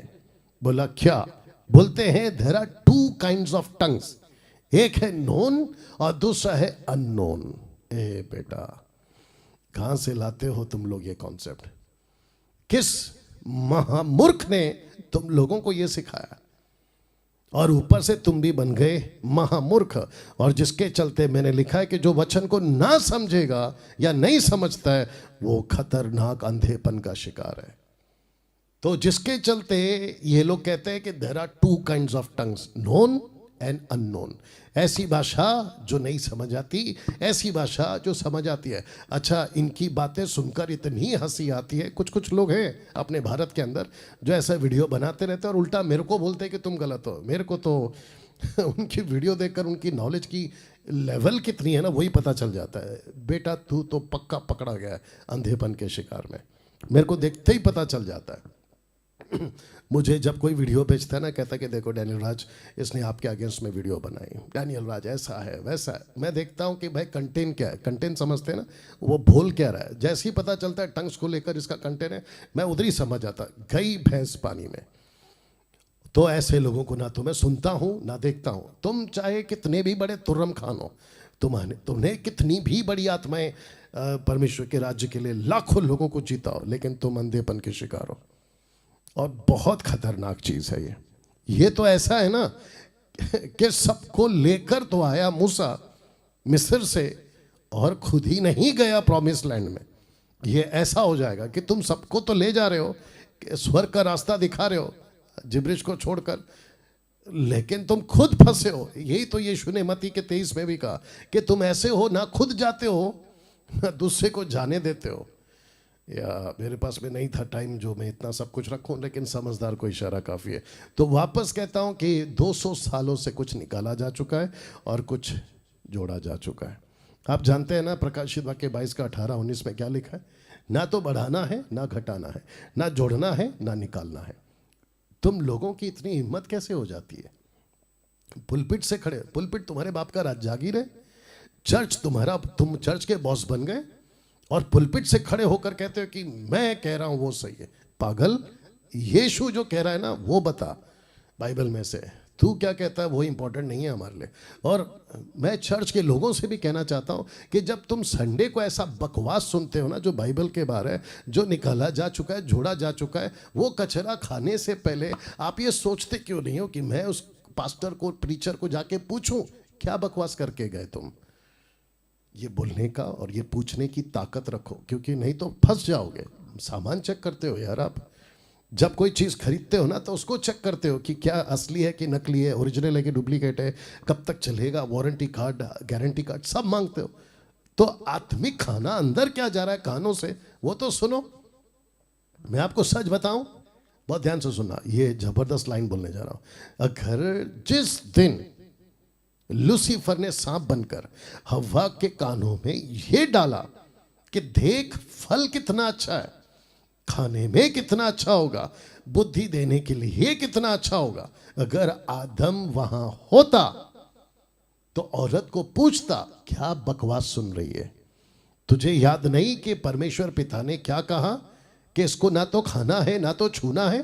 बोला क्या? बोलते हैं there are 2 kinds of tongues, एक है नोन और दूसरा है अननोन। ए बेटा, कहां से लाते हो तुम लोग ये कॉन्सेप्ट? किस महामूर्ख ने तुम लोगों को ये सिखाया? और ऊपर से तुम भी बन गए महामूर्ख, और जिसके चलते मैंने लिखा है कि जो वचन को ना समझेगा या नहीं समझता है वो खतरनाक अंधेपन का शिकार है। तो जिसके चलते ये लोग कहते हैं कि there are 2 kinds of tongues, known and unknown. ऐसी भाषा जो नहीं समझ आती, ऐसी भाषा जो समझ आती है। अच्छा, इनकी बातें सुनकर इतनी हंसी आती है। कुछ लोग हैं अपने भारत के अंदर जो ऐसा वीडियो बनाते रहते हैं और उल्टा मेरे को बोलते हैं कि तुम गलत हो। मेरे को तो उनकी वीडियो देखकर उनकी नॉलेज की लेवल कितनी है ना वही पता चल जाता है। बेटा तू तो पक्का पकड़ा गया है अंधेपन के शिकार में, मेरे को देखते ही पता चल जाता है। मुझे जब कोई वीडियो भेजता है ना, कहता है कि देखो डैनियल राज इसने आपके अगेंस्ट में वीडियो बनाई, डैनियल राज ऐसा है वैसा है। मैं देखता हूँ कि भाई कंटेंट क्या है, कंटेंट समझते हैं ना, वो बोल क्या रहा है। जैसे ही पता चलता है टंग्स को लेकर इसका कंटेंट है, मैं उधर ही समझ जाता, गई भैंस पानी में। तो ऐसे लोगों को ना तो मैं सुनता हूँ ना देखता हूँ। तुम चाहे कितने भी बड़े तुर्रम खान हो, तुमने कितनी भी बड़ी आत्माएं परमेश्वर के राज्य के लिए लाखों लोगों को जीता हो, लेकिन तुम अंधेपन के शिकार हो। और बहुत खतरनाक चीज है ये तो ऐसा है ना कि सबको लेकर तो आया मूसा मिस्र से और खुद ही नहीं गया प्रॉमिस लैंड में। ये ऐसा हो जाएगा कि तुम सबको तो ले जा रहे हो, स्वर्ग का रास्ता दिखा रहे हो जिब्रिश को छोड़कर, लेकिन तुम खुद फंसे हो। यही तो यीशु ने मत्ती के 23 में भी कहा कि तुम ऐसे हो ना खुद जाते हो ना दूसरे को जाने देते हो। या मेरे पास में नहीं था टाइम जो मैं इतना सब कुछ रखूं, लेकिन समझदार को इशारा काफ़ी है। तो वापस कहता हूं कि 200 सालों से कुछ निकाला जा चुका है और कुछ जोड़ा जा चुका है। आप जानते हैं ना प्रकाशित वाक्य 22 का 18-19 में क्या लिखा है ना तो बढ़ाना है ना घटाना है, ना जोड़ना है ना निकालना है। तुम लोगों की इतनी हिम्मत कैसे हो जाती है? पुलपिट से खड़े, पुलपिट तुम्हारे बाप का राज जागीर है, चर्च तुम्हारा, तुम चर्च के बॉस बन गए और पुलपिट से खड़े होकर कहते हो कि मैं कह रहा हूं वो सही है। पागल, यीशु जो कह रहा है ना वो बता बाइबल में से, तू क्या कहता है वो इंपॉर्टेंट नहीं है हमारे लिए। और मैं चर्च के लोगों से भी कहना चाहता हूं कि जब तुम संडे को ऐसा बकवास सुनते हो ना जो बाइबल के बारे, जो निकाला जा चुका है, जोड़ा जा चुका है, वो कचरा खाने से पहले आप ये सोचते क्यों नहीं हो कि मैं उस पास्टर को, प्रीचर को जाके पूछूं क्या बकवास करके गए तुम? ये बोलने का और ये पूछने की ताकत रखो, क्योंकि नहीं तो फंस जाओगे। सामान चेक करते हो यार आप, जब कोई चीज़ खरीदते हो ना तो उसको चेक करते हो कि क्या असली है कि नकली है, ओरिजिनल है कि डुप्लीकेट है, कब तक चलेगा, वारंटी कार्ड, गारंटी कार्ड सब मांगते हो। तो आत्मिक खाना अंदर क्या जा रहा है कानों से वो तो सुनो। मैं आपको सच बताऊं, बहुत ध्यान से सुनना, ये जबरदस्त लाइन बोलने जा रहा हूं। अगर जिस दिन लूसीफर ने सांप बनकर हवा के कानों में ये डाला कि देख फल कितना अच्छा है, खाने में कितना अच्छा होगा, बुद्धि देने के लिए कितना अच्छा होगा, अगर आदम वहां होता तो औरत को पूछता क्या बकवास सुन रही है? तुझे याद नहीं कि परमेश्वर पिता ने क्या कहा कि इसको ना तो खाना है ना तो छूना है,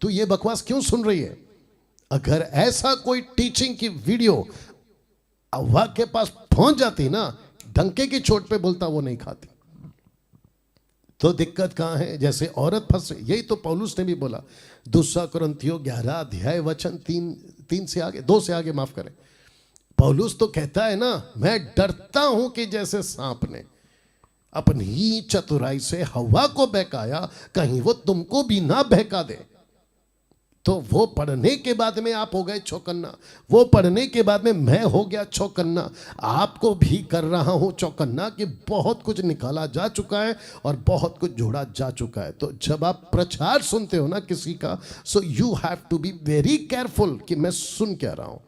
तू ये बकवास क्यों सुन रही है? अगर ऐसा कोई टीचिंग की वीडियो हवा के पास पहुंच जाती ना, डंके की चोट पे बोलता वो नहीं खाती। तो दिक्कत कहां है? जैसे औरत फंस रही, यही तो पौलुस ने भी बोला, 2 कुरिन्थियों 11 अध्याय वचन 3 से आगे, 2 से आगे माफ करें। पौलुस तो कहता है ना, मैं डरता हूं कि जैसे सांप ने अपनी चतुराई से हवा को बहकाया, कहीं वो तुमको भी ना बहका दे। तो वो पढ़ने के बाद में आप हो गए चौकन्ना, वो पढ़ने के बाद में मैं हो गया चौकन्ना, आपको भी कर रहा हूं चौकन्ना कि बहुत कुछ निकाला जा चुका है और बहुत कुछ जोड़ा जा चुका है। तो जब आप प्रचार सुनते हो ना किसी का, so you have to be very careful कि मैं सुन क्या रहा हूं,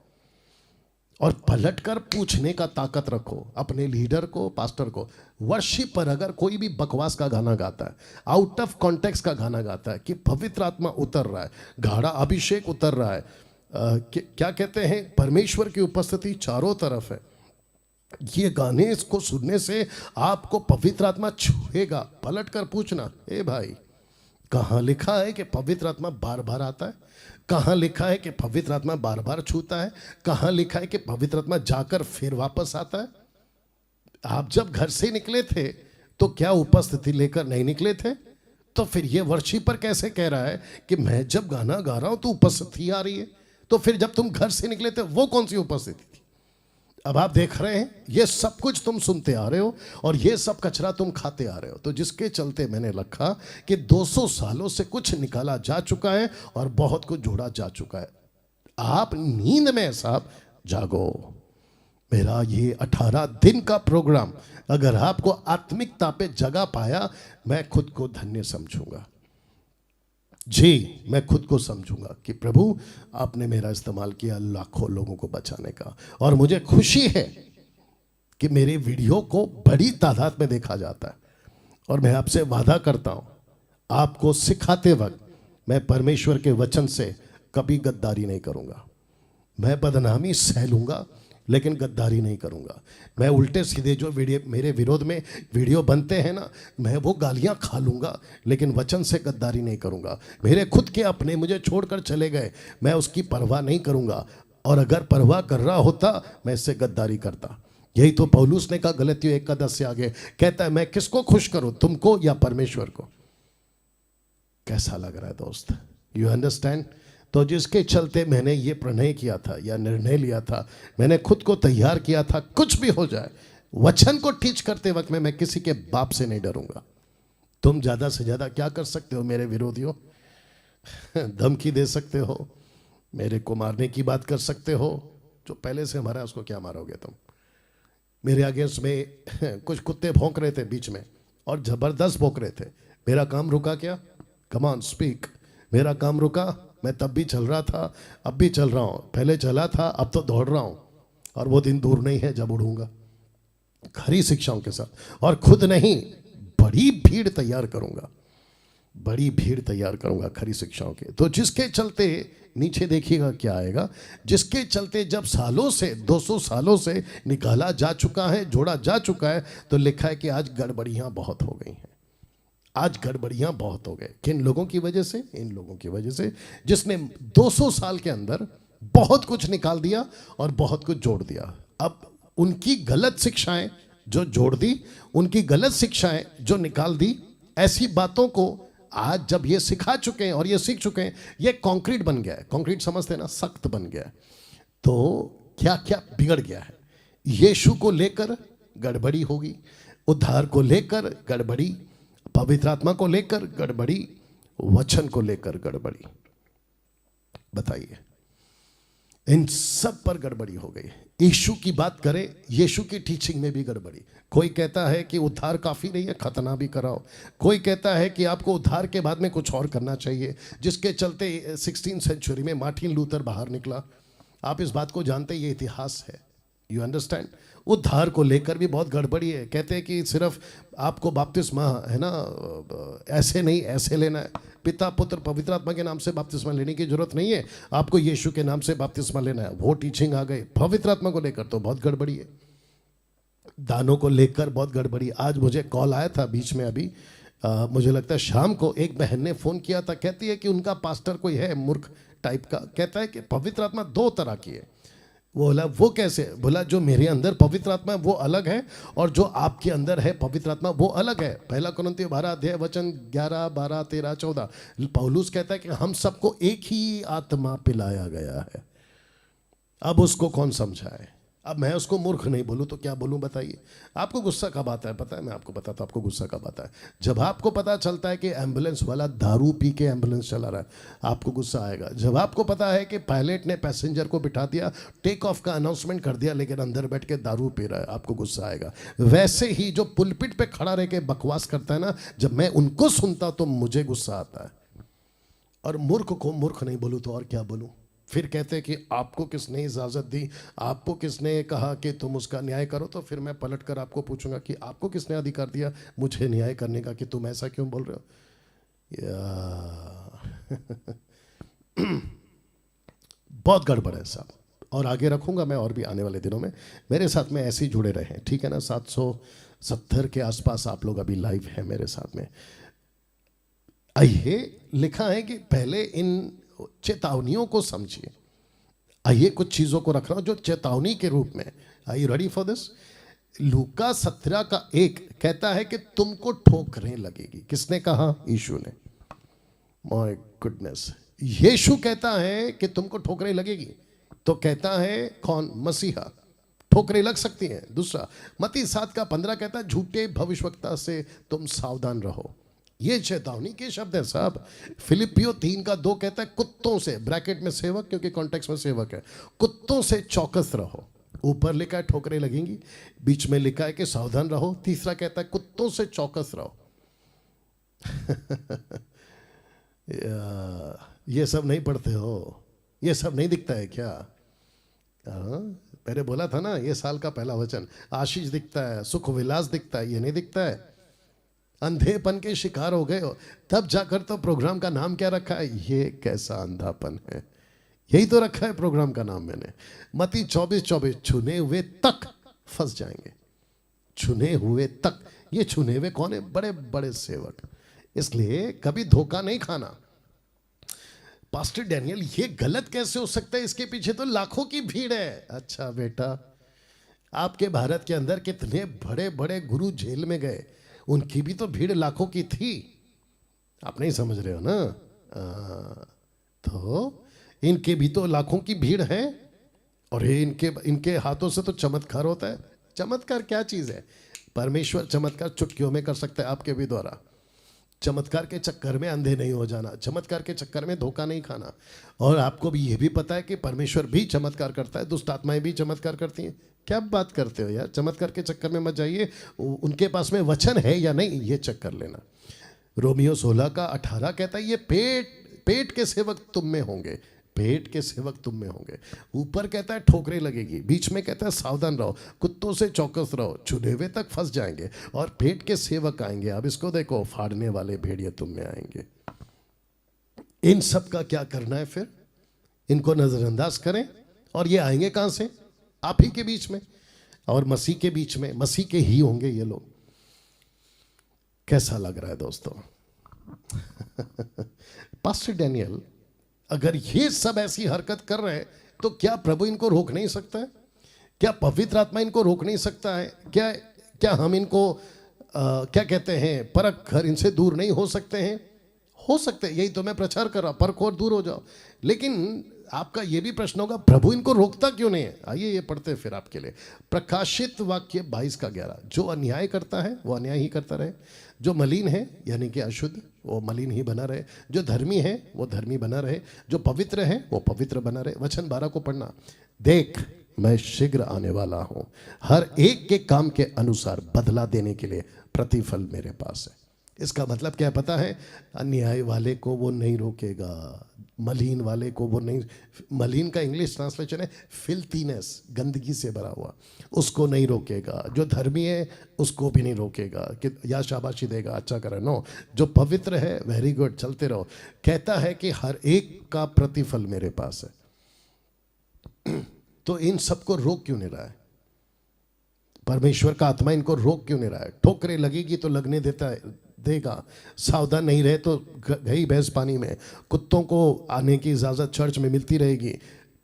और पलट कर पूछने का ताकत रखो अपने लीडर को, पास्टर को। वर्शिप पर अगर कोई भी बकवास का गाना गाता है, आउट ऑफ कॉन्टेक्स्ट का गाना गाता है कि पवित्र आत्मा उतर रहा है, गाढ़ा अभिषेक उतर रहा है, क्या कहते हैं, परमेश्वर की उपस्थिति चारों तरफ है, ये गाने इसको सुनने से आपको पवित्र आत्मा छुएगा, पलट कर पूछना, ए भाई कहाँ लिखा है कि पवित्र आत्मा बार बार आता है? कहाँ लिखा है कि पवित्र आत्मा बार बार छूता है? कहाँ लिखा है कि पवित्र आत्मा जाकर फिर वापस आता है? आप जब घर से निकले थे तो क्या उपस्थिति लेकर नहीं निकले थे? तो फिर ये वर्शिपर कैसे कह रहा है कि मैं जब गाना गा रहा हूं तो उपस्थिति आ रही है? तो फिर जब तुम घर से निकले थे वो कौन सी उपस्थिति थी? अब आप देख रहे हैं, ये सब कुछ तुम सुनते आ रहे हो और ये सब कचरा तुम खाते आ रहे हो। तो जिसके चलते मैंने लिखा कि 200 सालों से कुछ निकाला जा चुका है और बहुत कुछ जोड़ा जा चुका है। आप नींद में साहब जागो। मेरा ये 18 दिन का प्रोग्राम अगर आपको आत्मिकता पे जगा पाया, मैं खुद को धन्य समझूंगा। जी, मैं खुद को समझूंगा कि प्रभु आपने मेरा इस्तेमाल किया लाखों लोगों को बचाने का, और मुझे खुशी है कि मेरे वीडियो को बड़ी तादाद में देखा जाता है। और मैं आपसे वादा करता हूं, आपको सिखाते वक्त मैं परमेश्वर के वचन से कभी गद्दारी नहीं करूंगा। मैं बदनामी सह लूंगा लेकिन गद्दारी नहीं करूंगा। मैं उल्टे सीधे जो वीडियो मेरे विरोध में वीडियो बनते हैं ना, मैं वो गालियां खा लूंगा लेकिन वचन से गद्दारी नहीं करूंगा। मेरे खुद के अपने मुझे छोड़कर चले गए, मैं उसकी परवाह नहीं करूंगा, और अगर परवाह कर रहा होता मैं इससे गद्दारी करता। यही तो पौलुस ने कहा गलतियों 1:10 से आगे, कहता है मैं किसको खुश करूं, तुमको या परमेश्वर को? कैसा लग रहा है दोस्त? You understand? तो जिसके चलते मैंने ये प्रणय किया था या निर्णय लिया था, मैंने खुद को तैयार किया था, कुछ भी हो जाए वचन को टीच करते वक्त में मैं किसी के बाप से नहीं डरूंगा। तुम ज्यादा से ज्यादा क्या कर सकते हो मेरे विरोधियों? धमकी दे सकते हो, मेरे को मारने की बात कर सकते हो, जो पहले से हमारा उसको क्या मारोगे तुम? मेरे अगेंस्ट में कुछ कुत्ते भौंक रहे थे बीच में और जबरदस्त भौंक रहे थे, मेरा काम रुका क्या? Come on speak. मेरा काम रुका? मैं तब भी चल रहा था, अब भी चल रहा हूं, पहले चला था, अब तो दौड़ रहा हूं, और वो दिन दूर नहीं है जब उड़ूंगा खरी शिक्षाओं के साथ। और खुद नहीं, बड़ी भीड़ तैयार करूंगा, बड़ी भीड़ तैयार करूंगा खरी शिक्षाओं के। तो जिसके चलते नीचे देखिएगा क्या आएगा, जिसके चलते जब सालों से 200 सालों से निकाला जा चुका है, जोड़ा जा चुका है, तो लिखा है कि आज गड़बड़ियां बहुत हो गई हैं। आज गड़बड़ियां बहुत हो गए। किन लोगों की वजह से? इन लोगों की वजह से जिसने 200 साल के अंदर बहुत कुछ निकाल दिया और बहुत कुछ जोड़ दिया। अब उनकी गलत शिक्षाएं जो जोड़ दी, उनकी गलत शिक्षाएं जो निकाल दी, ऐसी बातों को आज जब ये सिखा चुके हैं और ये सीख चुके हैं, ये कंक्रीट बन गया है। कंक्रीट समझते हैं ना, सख्त बन गया है। तो क्या क्या बिगड़ गया है? यीशु को लेकर गड़बड़ी होगी, उद्धार को लेकर गड़बड़ी, पवित्र आत्मा को लेकर गड़बड़ी, वचन को लेकर गड़बड़ी। बताइए, इन सब पर गड़बड़ी हो गई। यीशु की बात करें, यीशु की टीचिंग में भी गड़बड़ी। कोई कहता है कि उद्धार काफ़ी नहीं है, खतना भी कराओ। कोई कहता है कि आपको उद्धार के बाद में कुछ और करना चाहिए, जिसके चलते 16वीं सेंचुरी में मार्टिन लूथर बाहर निकला। आप इस बात को जानते, ये इतिहास है। You understand? उद्धार को लेकर भी बहुत गड़बड़ी है। कहते हैं कि सिर्फ आपको बपतिस्मा है ना, ऐसे नहीं ऐसे लेना है। पिता पुत्र पवित्र आत्मा के नाम से बपतिस्मा लेने की जरूरत नहीं है, आपको यीशु के नाम से बपतिस्मा लेना है। वो टीचिंग आ गई। पवित्र आत्मा को लेकर तो बहुत गड़बड़ी है। दानों को लेकर बहुत गड़बड़ी। आज मुझे कॉल आया था बीच में, अभी मुझे लगता है शाम को, एक बहन ने फ़ोन किया था। कहती है कि उनका पास्टर कोई है मूर्ख टाइप का, कहता है कि पवित्र आत्मा 2 तरह की है। बोला वो कैसे? बोला जो मेरे अंदर पवित्र आत्मा है वो अलग है, और जो आपके अंदर है पवित्र आत्मा वो अलग है। 1 कुरिन्थियों 12 अध्याय वचन 11, 12, 13, 14 पौलुस कहता है कि हम सबको एक ही आत्मा पिलाया गया है। अब उसको कौन समझाए? अब मैं उसको मूर्ख नहीं बोलूं तो क्या बोलूं? बताइए। आपको गुस्सा कब आता है पता है? मैं आपको बताता हूं आपको गुस्सा कब आता है। जब आपको पता चलता है कि एम्बुलेंस वाला दारू पी के एम्बुलेंस चला रहा है, आपको गुस्सा आएगा। जब आपको पता है कि पायलट ने पैसेंजर को बिठा दिया, टेक ऑफ का अनाउंसमेंट कर दिया, लेकिन अंदर बैठ के दारू पी रहा है, आपको गुस्सा आएगा। वैसे ही जो पुलपिट पे खड़ा रह के बकवास करता है ना, जब मैं उनको सुनता तो मुझे गुस्सा आता है। और मूर्ख को मूर्ख नहीं बोलूं तो और क्या बोलूं? फिर कहते हैं कि आपको किसने इजाज़त दी, आपको किसने कहा कि तुम उसका न्याय करो? तो फिर मैं पलट कर आपको पूछूंगा कि आपको किसने अधिकार दिया मुझे न्याय करने का, कि तुम ऐसा क्यों बोल रहे हो? बहुत गड़बड़ है साहब। और आगे रखूंगा मैं, और भी आने वाले दिनों में। मेरे साथ में ऐसे ही जुड़े रहें, ठीक है ना? 770 के आसपास आप लोग अभी लाइव हैं मेरे साथ में। आइए, लिखा है कि पहले इन चेतावनियों को समझिए। आइए, कुछ चीजों को रख रहा हूं जो चेतावनी के रूप में। Are you ready for this? लूका 17 का 1 कहता है कि तुमको ठोकरें लगेगी। किसने कहा? यीशु ने। माय गुडनेस, यीशु कहता है कि तुमको ठोकरें लगेगी। तो कहता है कौन? मसीहा। ठोकरें लग सकती हैं। दूसरा, मत्ती 7 का 15 कहता है झूठे भविष्यवक्ता से तुम सावधान रहो। ये चेतावनी के शब्द है साहब। फिलिपियो 3 का 2 कहता है कुत्तों से, ब्रैकेट में सेवक क्योंकि कॉन्टेक्स्ट में सेवक है, कुत्तों से चौकस रहो। ऊपर लिखा है ठोकरें लगेंगी, बीच में लिखा है कि सावधान रहो, तीसरा कहता है कुत्तों से चौकस रहो। ये सब नहीं पढ़ते हो? ये सब नहीं दिखता है क्या? मैंने बोला था ना, ये साल का पहला वचन। आशीष दिखता है, सुख विलास दिखता है, ये नहीं दिखता है। अंधेपन के शिकार हो गए हो, तब जाकर तो प्रोग्राम का नाम क्या रखा है? ये कैसा अंधापन है, यही तो रखा है प्रोग्राम का नाम मैंने। मत्ती 24:24 छुने हुए तक फंस जाएंगे। छुने हुए तक, ये छुने हुए कौन है? बड़े बड़े सेवक। इसलिए कभी धोखा नहीं खाना। पास्टर डैनियल, ये गलत कैसे हो सकता है? इसके पीछे तो लाखों की भीड़ है। अच्छा बेटा, आपके भारत के अंदर कितने बड़े बड़े गुरु जेल में गए, उनकी भी तो भीड़ लाखों की थी। आप नहीं समझ रहे हो ना? तो इनके भी तो लाखों की भीड़ है, और इनके हाथों से तो चमत्कार होता है। चमत्कार क्या चीज़ है? परमेश्वर चमत्कार चुटकियों में कर सकता है आपके भी द्वारा। चमत्कार के चक्कर में अंधे नहीं हो जाना, चमत्कार के चक्कर में धोखा नहीं खाना। और आपको भी ये भी पता है कि परमेश्वर भी चमत्कार करता है, दुष्ट आत्माएं भी चमत्कार करती हैं। क्या बात करते हो यार? चमत्कार के चक्कर में मत जाइए। उनके पास में वचन है या नहीं, ये चेक कर लेना। रोमियो 16 का 18 कहता है ये पेट के सेवक तुम में होंगे। भेंट के सेवक तुम में होंगे। ऊपर कहता है ठोकरें लगेगी, बीच में कहता है सावधान रहो, कुत्तों से चौकस रहो, चुने हुए तक फंस जाएंगे, और भेंट के सेवक आएंगे। अब इसको देखो, फाड़ने वाले भेड़िए तुम में आएंगे। इन सब का क्या करना है फिर? इनको नजरअंदाज करें। और ये आएंगे कहां से? आप ही के बीच में और मसीह के बीच में, मसीह के ही होंगे ये लोग। कैसा लग रहा है दोस्तों? पास्टर डैनियल अगर ये सब ऐसी हरकत कर रहे हैं तो क्या प्रभु इनको रोक नहीं सकता है? क्या पवित्र आत्मा इनको रोक नहीं सकता है? क्या हम इनको क्या कहते हैं, परख कर इनसे दूर नहीं हो सकते हैं? हो सकते हैं, यही तो मैं प्रचार कर रहा, परख और दूर हो जाओ। लेकिन आपका ये भी प्रश्न होगा, प्रभु इनको रोकता क्यों नहीं है? आइए ये पढ़ते हैं फिर आपके लिए। प्रकाशित वाक्य 22:11। जो अन्याय करता है वो अन्याय ही करता रहे, जो मलिन है यानी कि अशुद्ध वो मलिन ही बना रहे, जो धर्मी है वो धर्मी बना रहे, जो पवित्र है वो पवित्र बना रहे। वचन 12 को पढ़ना। देख मैं शीघ्र आने वाला हूं, हर एक के काम के अनुसार बदला देने के लिए प्रतिफल मेरे पास है। इसका मतलब क्या पता है? अन्याय वाले को वो नहीं रोकेगा, मलिन वाले को वो नहीं, मलिन का इंग्लिश ट्रांसलेशन है फिल्थीनेस, गंदगी से भरा हुआ, उसको नहीं रोकेगा। जो धर्मी है उसको भी नहीं रोकेगा कि या शाबाशी देगा, अच्छा करे, नो। जो पवित्र है वेरी गुड, चलते रहो। कहता है कि हर एक का प्रतिफल मेरे पास है। तो इन सबको रोक क्यों नहीं रहा है? परमेश्वर का आत्मा इनको रोक क्यों नहीं रहा है? ठोकरें लगेगी तो लगने देगा, सावधान नहीं रहे तो गई भैंस पानी में। कुत्तों को आने की इजाजत चर्च में मिलती रहेगी,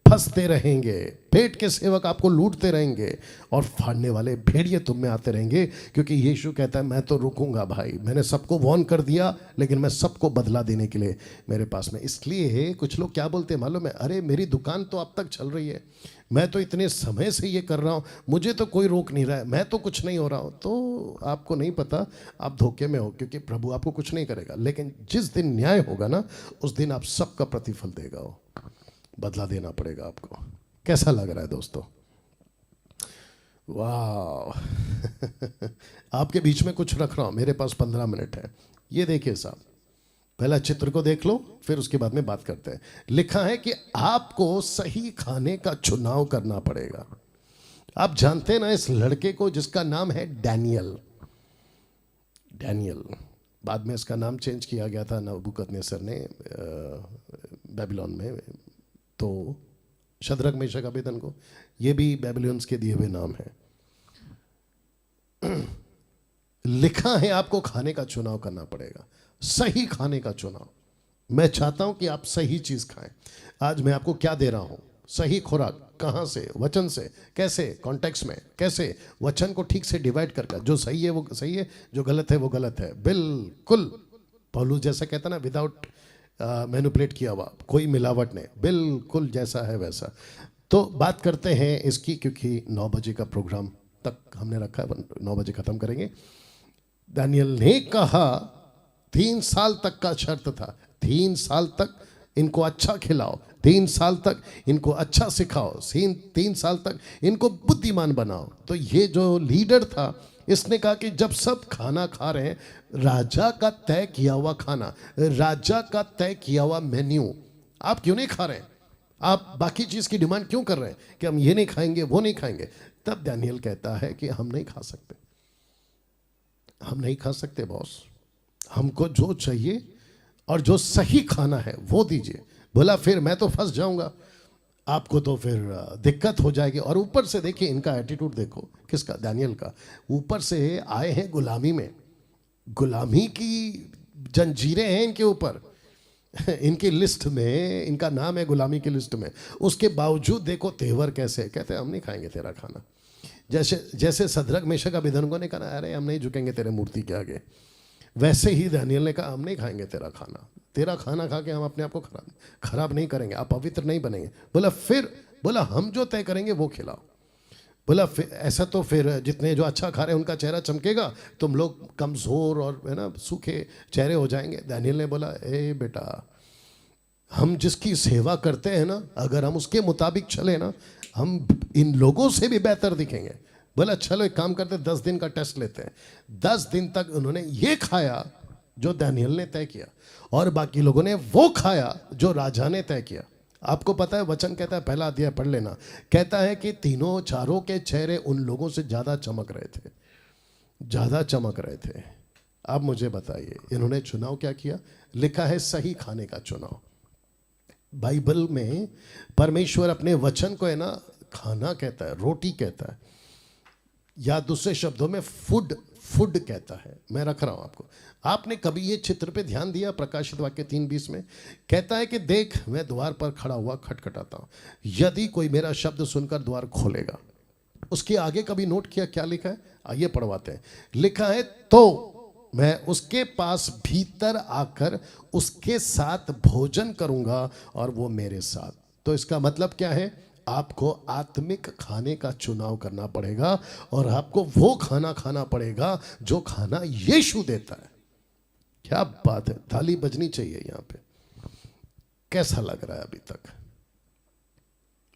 फंसते रहेंगे, पेट के सेवक आपको लूटते रहेंगे, और फाड़ने वाले भेड़िए तुम में आते रहेंगे। क्योंकि यीशु कहता है मैं तो रुकूंगा भाई, मैंने सबको वॉर्न कर दिया, लेकिन मैं सबको बदला देने के लिए मेरे पास में। इसलिए कुछ लोग क्या बोलते हैं मालूम है? अरे मेरी दुकान तो अब तक चल रही है, मैं तो इतने समय से ये कर रहा हूँ, मुझे तो कोई रोक नहीं रहा है, मैं तो कुछ नहीं हो रहा हूँ। तो आपको नहीं पता, आप धोखे में हो, क्योंकि प्रभु आपको कुछ नहीं करेगा। लेकिन जिस दिन न्याय होगा ना, उस दिन आप सबका प्रतिफल देगा, वो बदला देना पड़ेगा आपको। कैसा लग रहा है दोस्तों? वाह! आपके बीच में कुछ रख रहा हूँ, मेरे पास 15 मिनट है। ये देखिए साहब, पहला चित्र को देख लो, फिर उसके बाद में बात करते हैं। लिखा है कि आपको सही खाने का चुनाव करना पड़ेगा। आप जानते हैं ना इस लड़के को जिसका नाम है डैनियल। डैनियल, बाद में इसका नाम चेंज किया गया था नबूकदनेस्सर ने बेबीलोन में। तो शद्रक मेशक अबेदनगो, ये भी बेबीलोन्स के दिए हुए नाम है। लिखा है आपको खाने का चुनाव करना पड़ेगा, सही खाने का चुनाव। मैं चाहता हूं कि आप सही चीज खाएं। आज मैं आपको क्या दे रहा हूं? सही खुराक। कहां से? वचन से। कैसे? कॉन्टेक्स्ट में। कैसे? वचन को ठीक से डिवाइड करके, जो सही है वो सही है, जो गलत है वो गलत है, बिल्कुल। पौलुस जैसा कहता ना, विदाउट मैनिपुलेट किया हुआ, कोई मिलावट नहीं, बिल्कुल जैसा है वैसा। तो बात करते हैं इसकी, क्योंकि 9 बजे का प्रोग्राम तक हमने रखा है, 9 बजे खत्म करेंगे। दानियल ने कहा 3 साल तक का शर्त था, 3 साल तक इनको अच्छा खिलाओ, 3 साल तक इनको अच्छा सिखाओ, 3 साल तक इनको बुद्धिमान बनाओ। तो ये जो लीडर था, इसने कहा कि जब सब खाना खा रहे हैं, राजा का तय किया हुआ खाना, राजा का तय किया हुआ मेन्यू, आप क्यों नहीं खा रहे हैं? आप बाकी चीज की डिमांड क्यों कर रहे हैं कि हम ये नहीं खाएंगे, वो नहीं खाएंगे? तब दानियल कहता है कि हम नहीं खा सकते, हम नहीं खा सकते बॉस, हमको जो चाहिए और जो सही खाना है वो दीजिए। बोला फिर मैं तो फंस जाऊंगा, आपको तो फिर दिक्कत हो जाएगी। और ऊपर से देखिए इनका एटीट्यूड देखो, किसका? दानियल का। ऊपर से आए हैं गुलामी में, गुलामी की जंजीरें हैं इनके ऊपर, इनकी लिस्ट में इनका नाम है गुलामी की लिस्ट में। उसके बावजूद देखो तेवर कैसे, कहते हैं हम नहीं खाएंगे तेरा खाना। जैसे शद्रक मेशक अबेदनगो ने कहा अरे हम नहीं झुकेंगे तेरे मूर्ति के आगे, वैसे ही दानियल ने कहा हम नहीं खाएंगे तेरा खाना, तेरा खाना खा के हम अपने आप को खराब नहीं करेंगे, आप पवित्र नहीं बनेंगे। बोला फिर, बोला हम जो तय करेंगे वो खिलाओ। बोला फिर ऐसा तो फिर जितने जो अच्छा खा रहे हैं उनका चेहरा चमकेगा, तुम लोग कमज़ोर और है ना सूखे चेहरे हो जाएंगे। दानियल ने बोला ए बेटा, हम जिसकी सेवा करते हैं ना, अगर हम उसके मुताबिक चले ना, हम इन लोगों से भी बेहतर दिखेंगे। बोला चलो एक काम करते, 10 दिन का टेस्ट लेते हैं। 10 दिन तक उन्होंने ये खाया जो दानियल ने तय किया, और बाकी लोगों ने वो खाया जो राजा ने तय किया। आपको पता है वचन कहता है, पहला अध्याय पढ़ लेना, कहता है कि तीनों चारों के चेहरे उन लोगों से ज़्यादा चमक रहे थे, ज़्यादा चमक रहे थे। अब मुझे बताइए इन्होंने चुनाव क्या किया? लिखा है सही खाने का चुनाव। बाइबल में परमेश्वर अपने वचन को है ना खाना कहता है, रोटी कहता है, या दूसरे शब्दों में फूड कहता है। मैं रख रहा हूं आपको। आपने कभी ये चित्र पे ध्यान दिया? प्रकाशित वाक्य 3:20 में कहता है कि देख मैं द्वार पर खड़ा हुआ खटखटाता हूं, यदि कोई मेरा शब्द सुनकर द्वार खोलेगा। उसके आगे कभी नोट किया क्या लिखा है? आइए पढ़वाते हैं। लिखा है तो मैं उसके पास भीतर आकर उसके साथ भोजन करूंगा और वो मेरे साथ। तो इसका मतलब क्या है? आपको आत्मिक खाने का चुनाव करना पड़ेगा और आपको वो खाना खाना पड़ेगा जो खाना यीशु देता है। क्या बात है, ताली बजनी चाहिए यहां पे। कैसा लग रहा है अभी तक?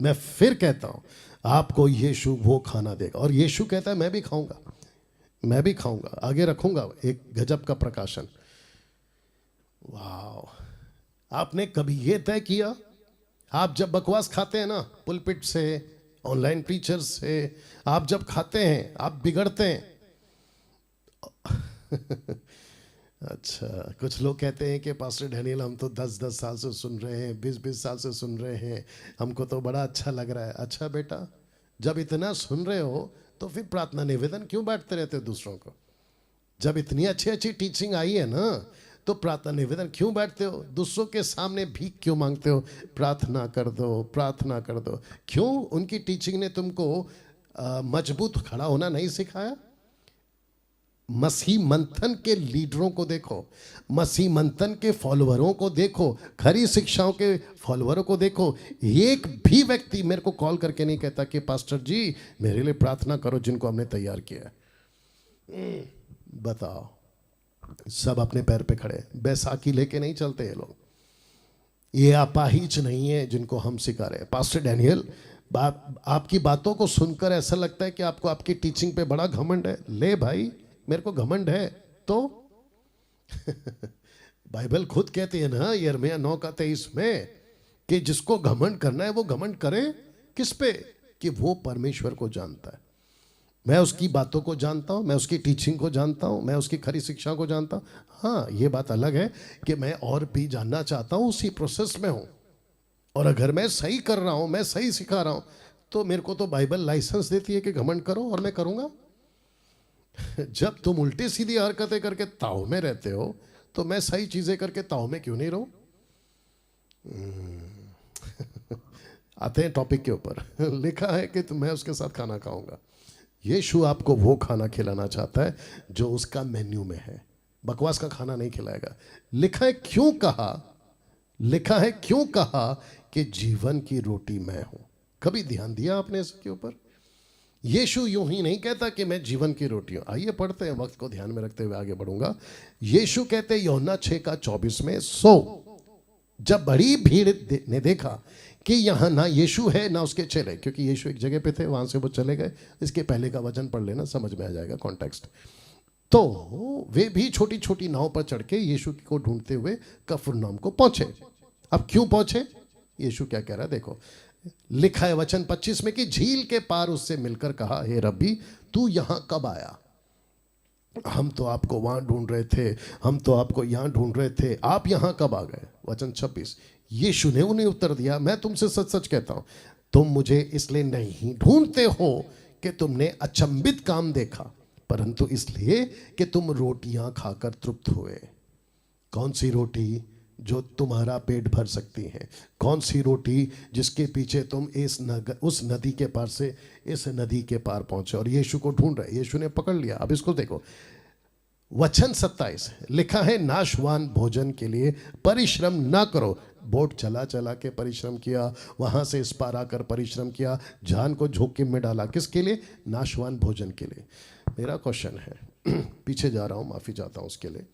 मैं फिर कहता हूं आपको यीशु वो खाना देगा और यीशु कहता है मैं भी खाऊंगा, मैं भी खाऊंगा, आगे रखूंगा एक गजब का प्रकाशन। वाह! आपने कभी ये तय किया? आप जब बकवास खाते हैं ना पुलपिट से, ऑनलाइन प्रीचर से, आप जब खाते हैं आप बिगड़ते हैं। अच्छा, कुछ लोग कहते हैं कि पास्टर डैनियल हम तो 10-10 साल से सुन रहे हैं, 20-20 साल से सुन रहे हैं, हमको तो बड़ा अच्छा लग रहा है। अच्छा बेटा, जब इतना सुन रहे हो तो फिर प्रार्थना निवेदन क्यों बांटते रहते हो दूसरों को? जब इतनी अच्छी अच्छी टीचिंग आई है ना तो प्रार्थना निवेदन क्यों बांटते हो? दूसरों के सामने भीख क्यों मांगते हो? प्रार्थना कर दो, प्रार्थना कर दो। क्यों? उनकी टीचिंग ने तुमको मजबूत खड़ा होना नहीं सिखाया? मसीह मंथन के लीडरों को देखो, मसीह मंथन के फॉलोअरों को देखो, खरी शिक्षाओं के फॉलोअरों को देखो। एक भी व्यक्ति मेरे को कॉल करके नहीं कहता कि पास्टर जी मेरे लिए प्रार्थना करो जिनको हमने तैयार किया है। बताओ, सब अपने पैर पे खड़े, बैसाखी लेके नहीं चलते ये लोग। ये अपाहिज नहीं है जिनको हम सिखा रहे हैं। पास्टर डैनियल, आपकी बातों को सुनकर ऐसा लगता है कि आपको आपकी टीचिंग पे बड़ा घमंड है। ले भाई, मेरे को घमंड है तो बाइबल खुद कहती है ना यिर्मयाह 9:23 में कि जिसको घमंड करना है वो घमंड करे। किस पे? कि वो परमेश्वर को जानता है। मैं उसकी बातों को जानता हूं, मैं उसकी टीचिंग को जानता हूं, मैं उसकी खरी शिक्षा को जानता हूं। हाँ, ये बात अलग है कि मैं और भी जानना चाहता हूं, उसी प्रोसेस में हूं। और अगर मैं सही कर रहा हूं, मैं सही सिखा रहा हूं, तो मेरे को तो बाइबल लाइसेंस देती है कि घमंड करो और मैं करूंगा। जब तुम उल्टी सीधी हरकतें करके ताव में रहते हो तो मैं सही चीजें करके ताव में क्यों नहीं रहूं? आते हैं टॉपिक के ऊपर। लिखा है कि मैं उसके साथ खाना खाऊंगा। यीशु आपको वो खाना खिलाना चाहता है जो उसका मेन्यू में है। बकवास का खाना नहीं खिलाएगा। लिखा है क्यों कहा? लिखा है क्यों कहा कि जीवन की रोटी मैं हूं। कभी ध्यान दिया आपने इसके ऊपर? यीशु यूं ही नहीं कहता कि मैं जीवन की रोटी हूं। आइए पढ़ते हैं, वक्त को ध्यान में रखते हुए आगे बढ़ूंगा। यीशु कहते हैं यूहन्ना 6:24 में, सो जब बड़ी भीड़ ने देखा कि यहाँ ना यीशु है ना उसके चेले, क्योंकि यीशु एक जगह पे थे, वहां से वो चले गए। इसके पहले का वचन पढ़ लेना, समझ में आ जाएगा कॉन्टेक्स्ट। तो वे भी छोटी छोटी नाव पर चढ़ के यीशु को ढूंढते हुए कफरनहूम को पहुंचे। अब क्यों पहुंचे? यीशु क्या कह रहा है देखो। लिखा है वचन 25 में कि झील के पार उससे मिलकर कहा, हे रब्बी तू यहां कब आया? हम तो आपको वहां ढूंढ रहे थे, हम तो आपको यहां ढूंढ रहे थे, आप यहां कब आ गए? वचन 26, यीशु ने उन्हें उत्तर दिया, मैं तुमसे सच सच कहता हूं, तुम मुझे इसलिए नहीं ढूंढते हो कि तुमने अचंभित काम देखा, परंतु इसलिए कि तुम रोटियां खाकर तृप्त हुए। कौन सी रोटी? जो तुम्हारा पेट भर सकती है। कौन सी रोटी? जिसके पीछे तुम उस नदी के पार से इस नदी के पार पहुंचे और यीशु को ढूंढ रहे। यीशु ने पकड़ लिया। अब इसको देखो, वचन 27 लिखा है, नाशवान भोजन के लिए परिश्रम ना करो। बोट चला चला के परिश्रम किया, वहां से इस पार आकर परिश्रम किया, जान को जोखिम में डाला। किसके लिए? नाशवान भोजन के लिए। मेरा क्वेश्चन है, पीछे जा रहा हूं, माफी चाहता हूं उसके लिए।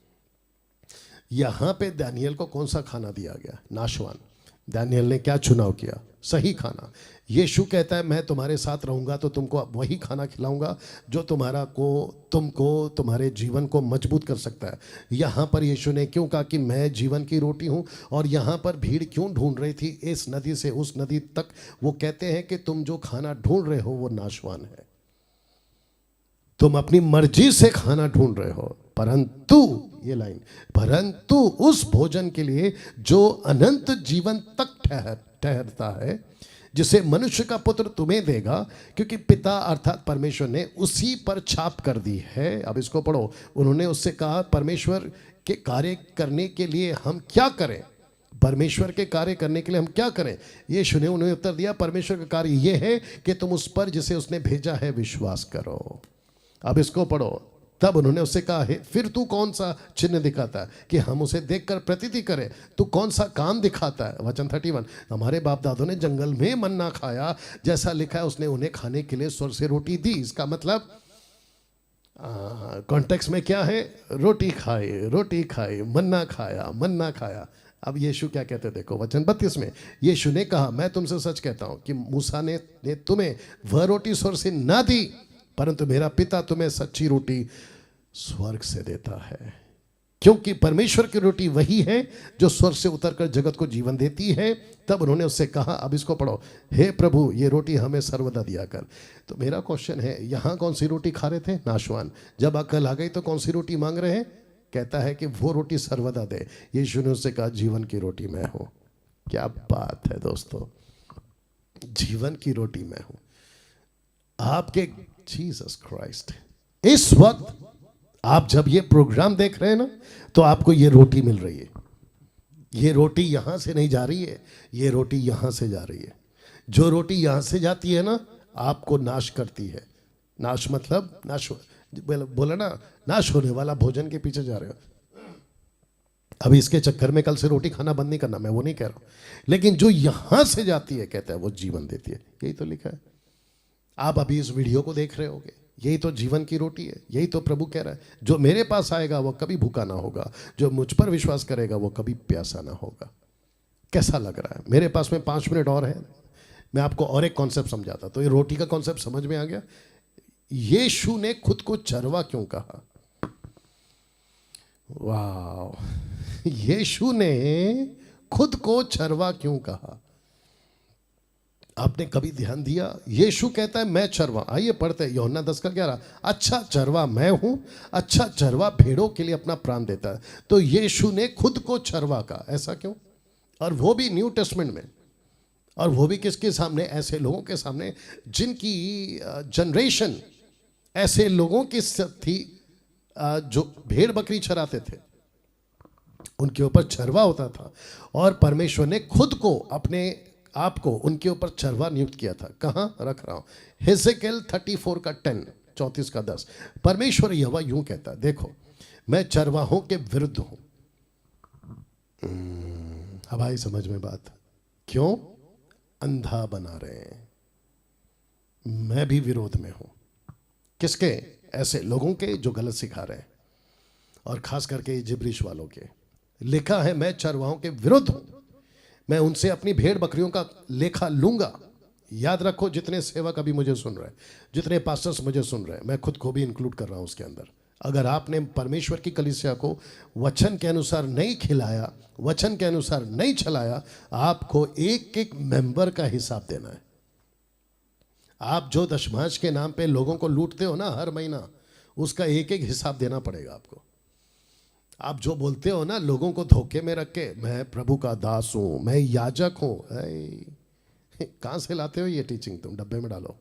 यहां पे दानियल को कौन सा खाना दिया गया? नाशवान। दानियल ने क्या चुनाव किया? सही खाना। यीशु कहता है मैं तुम्हारे साथ रहूंगा तो तुमको वही खाना खिलाऊंगा जो तुमको तुम्हारे जीवन को मजबूत कर सकता है। यहाँ पर यीशु ने क्यों कहा कि मैं जीवन की रोटी हूँ, और यहाँ पर भीड़ क्यों ढूंढ रही थी इस नदी से उस नदी तक? वो कहते हैं कि तुम जो खाना ढूंढ रहे हो वो नाशवान है, तुम अपनी मर्जी से खाना ढूंढ रहे हो, परंतु ये लाइन, परंतु उस भोजन के लिए जो अनंत जीवन तक ठहरता है, जिसे मनुष्य का पुत्र तुम्हें देगा, क्योंकि पिता अर्थात परमेश्वर ने उसी पर छाप कर दी है। अब इसको पढ़ो। उन्होंने उससे कहा परमेश्वर के कार्य करने के लिए हम क्या करें? परमेश्वर के कार्य करने के लिए हम क्या करें? यीशु ने उन्हें उत्तर दिया परमेश्वर का कार्य यह है कि तुम उस पर जिसे उसने भेजा है विश्वास करो। अब इसको पढ़ो। तब उन्होंने उससे कहा है फिर तू कौन सा चिन्ह दिखाता है कि हम उसे देखकर प्रतीति करें? तू कौन सा काम दिखाता है? वचन 31, हमारे बाप दादों ने जंगल में मन्ना खाया, जैसा लिखा है उसने उन्हें खाने के लिए स्वर्ग से रोटी दी। इसका मतलब कॉन्टेक्स्ट में क्या है? रोटी खाई, मन्ना खाया। अब यीशु क्या कहते हैं देखो, वचन 32 में यीशु ने कहा मैं तुमसे सच कहता हूं कि मूसा ने तुम्हें वह रोटी स्वर्ग से ना दी, परंतु मेरा पिता तुम्हें सच्ची रोटी स्वर्ग से देता है, क्योंकि परमेश्वर की रोटी वही है जो स्वर्ग से उतरकर जगत को जीवन देती है। तब उन्होंने उससे कहा, अब इसको पढ़ो, हे प्रभु ये रोटी हमें सर्वदा दिया कर। तो मेरा क्वेश्चन है, यहाँ कौन सी रोटी खा रहे थे? नाशवान। जब अकल आ गई तो कौन सी रोटी मांग रहे हैं? कहता है कि वो रोटी सर्वदा दे। यीशु ने उससे कहा जीवन की रोटी मैं हूँ। क्या बात है दोस्तों, जीवन की रोटी मैं हूँ। आपके जीसस क्राइस्ट, इस वक्त आप जब ये प्रोग्राम देख रहे हैं ना, तो आपको ये रोटी मिल रही है। ये रोटी यहां से नहीं जा रही है, ये रोटी यहां से जा रही है। जो रोटी यहां से जाती है ना, आपको नाश करती है। नाश मतलब नाश, बोला ना, नाश होने वाला भोजन के पीछे जा रहे हो। अभी इसके चक्कर में कल से रोटी खाना बंद नहीं करना, मैं वो नहीं कह रहा हूं, लेकिन जो यहां से जाती है कहता है वो जीवन देती है। यही तो लिखा है। आप अभी इस वीडियो को देख रहे होगे, यही तो जीवन की रोटी है। यही तो प्रभु कह रहा है, जो मेरे पास आएगा वो कभी भूखा ना होगा, जो मुझ पर विश्वास करेगा वो कभी प्यासा ना होगा। कैसा लग रहा है? मेरे पास में 5 मिनट और है, मैं आपको और एक कॉन्सेप्ट समझाता। तो ये रोटी का कॉन्सेप्ट समझ में आ गया। यीशु ने खुद को चरवा क्यों कहा? वाह, यीशु ने खुद को चरवा क्यों कहा? आपने कभी ध्यान दिया? यीशु कहता है मैं चरवा। आइए पढ़ते हैं यूहन्ना 10:11। अच्छा चरवा मैं हूं, अच्छा चरवा भेड़ों के लिए अपना प्राण देता है। तो यीशु ने खुद को चरवा कहा, ऐसा क्यों? और वो भी न्यू टेस्टमेंट में, और वो भी किसके सामने? ऐसे लोगों के सामने जिनकी जनरेशन ऐसे लोगों की थी जो भेड़ बकरी चराते थे, उनके ऊपर चरवा होता था, और परमेश्वर ने खुद को अपने आपको उनके ऊपर चरवा नियुक्त किया था। कहां रख रहा हूं? हेजेकिएल 34:10, 34:10। परमेश्वर यहोवा यूं कहता है, देखो मैं चरवाहों के विरुद्ध हूं। अब आई समझ में बात? क्यों? अंधा बना रहे हैं। मैं भी विरोध में हूं। किसके? ऐसे लोगों के जो गलत सिखा रहे हैं, और खास करके जिब्रिश वालों के। लिखा है मैं चरवाहों के विरुद्ध हूं, मैं उनसे अपनी भेड़ बकरियों का लेखा लूंगा। याद रखो, जितने सेवक अभी मुझे सुन रहे हैं, जितने पास्टर्स मुझे सुन रहे हैं, मैं खुद को भी इंक्लूड कर रहा हूं उसके अंदर। अगर आपने परमेश्वर की कलीसिया को वचन के अनुसार नहीं खिलाया, वचन के अनुसार नहीं चलाया, आपको एक एक मेंबर का हिसाब देना है। आप जो दशमांश के नाम पे लोगों को लूटते हो ना हर महीना, उसका एक एक हिसाब देना पड़ेगा आपको। आप जो बोलते हो ना लोगों को धोखे में रख के, मैं प्रभु का दास हूं, मैं याजक हूं, कहां से लाते हो ये टीचिंग? तुम डब्बे में डालो।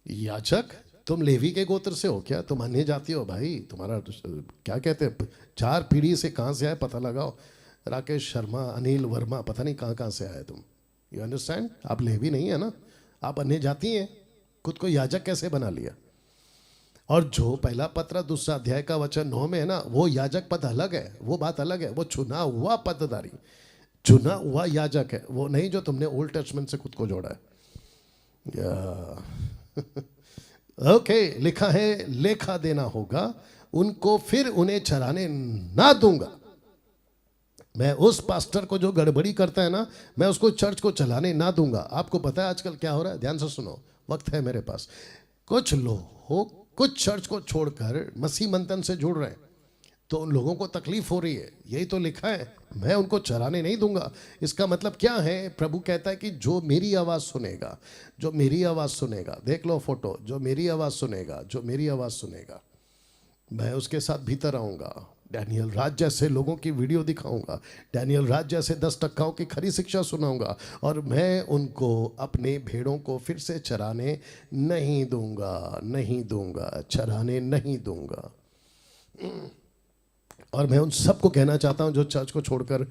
याजक? तुम लेवी के गोत्र से हो क्या? तुम अन्य जाति हो भाई। तुम्हारा क्या कहते हैं, 4 पीढ़ी से कहां से आए पता लगाओ। राकेश शर्मा, अनिल वर्मा, पता नहीं कहां से आए तुम। You understand? आप लेवी नहीं है ना, आप अन्य जाति हैं। खुद को याजक कैसे बना लिया? और जो पहला पत्र 2 अध्याय का वचन 9 में है ना, वो याजक पद अलग है, वो बात अलग है। वो चुना हुआ पदधारी, चुना हुआ याजक है, वो नहीं जो तुमने ओल्ड टेस्टमेंट से खुद को जोड़ा है। ओके, लिखा है लेखा देना होगा उनको, फिर उन्हें चराने ना दूंगा। मैं उस पास्टर को जो गड़बड़ी करता है ना, मैं उसको चर्च को चलाने ना दूंगा। आपको पता है आजकल क्या हो रहा है? ध्यान से सुनो, वक्त है मेरे पास। कुछ लोग कुछ चर्च को छोड़कर मसीह मंथन से जुड़ रहे हैं, तो उन लोगों को तकलीफ हो रही है। यही तो लिखा है, मैं उनको चराने नहीं दूंगा। इसका मतलब क्या है? प्रभु कहता है कि जो मेरी आवाज़ सुनेगा, जो मेरी आवाज़ सुनेगा, देख लो फोटो, जो मेरी आवाज़ सुनेगा, जो मेरी आवाज़ सुनेगा, मैं उसके साथ भीतर आऊँगा। डैनियल राज जैसे लोगों की वीडियो दिखाऊंगा, डैनियल राज जैसे 10 टक्काओं की खरी शिक्षा सुनाऊंगा, और मैं उनको अपने भेड़ों को फिर से चराने नहीं दूंगा, नहीं दूंगा, चराने नहीं दूंगा। और मैं उन सबको कहना चाहता हूं जो चर्च को छोड़कर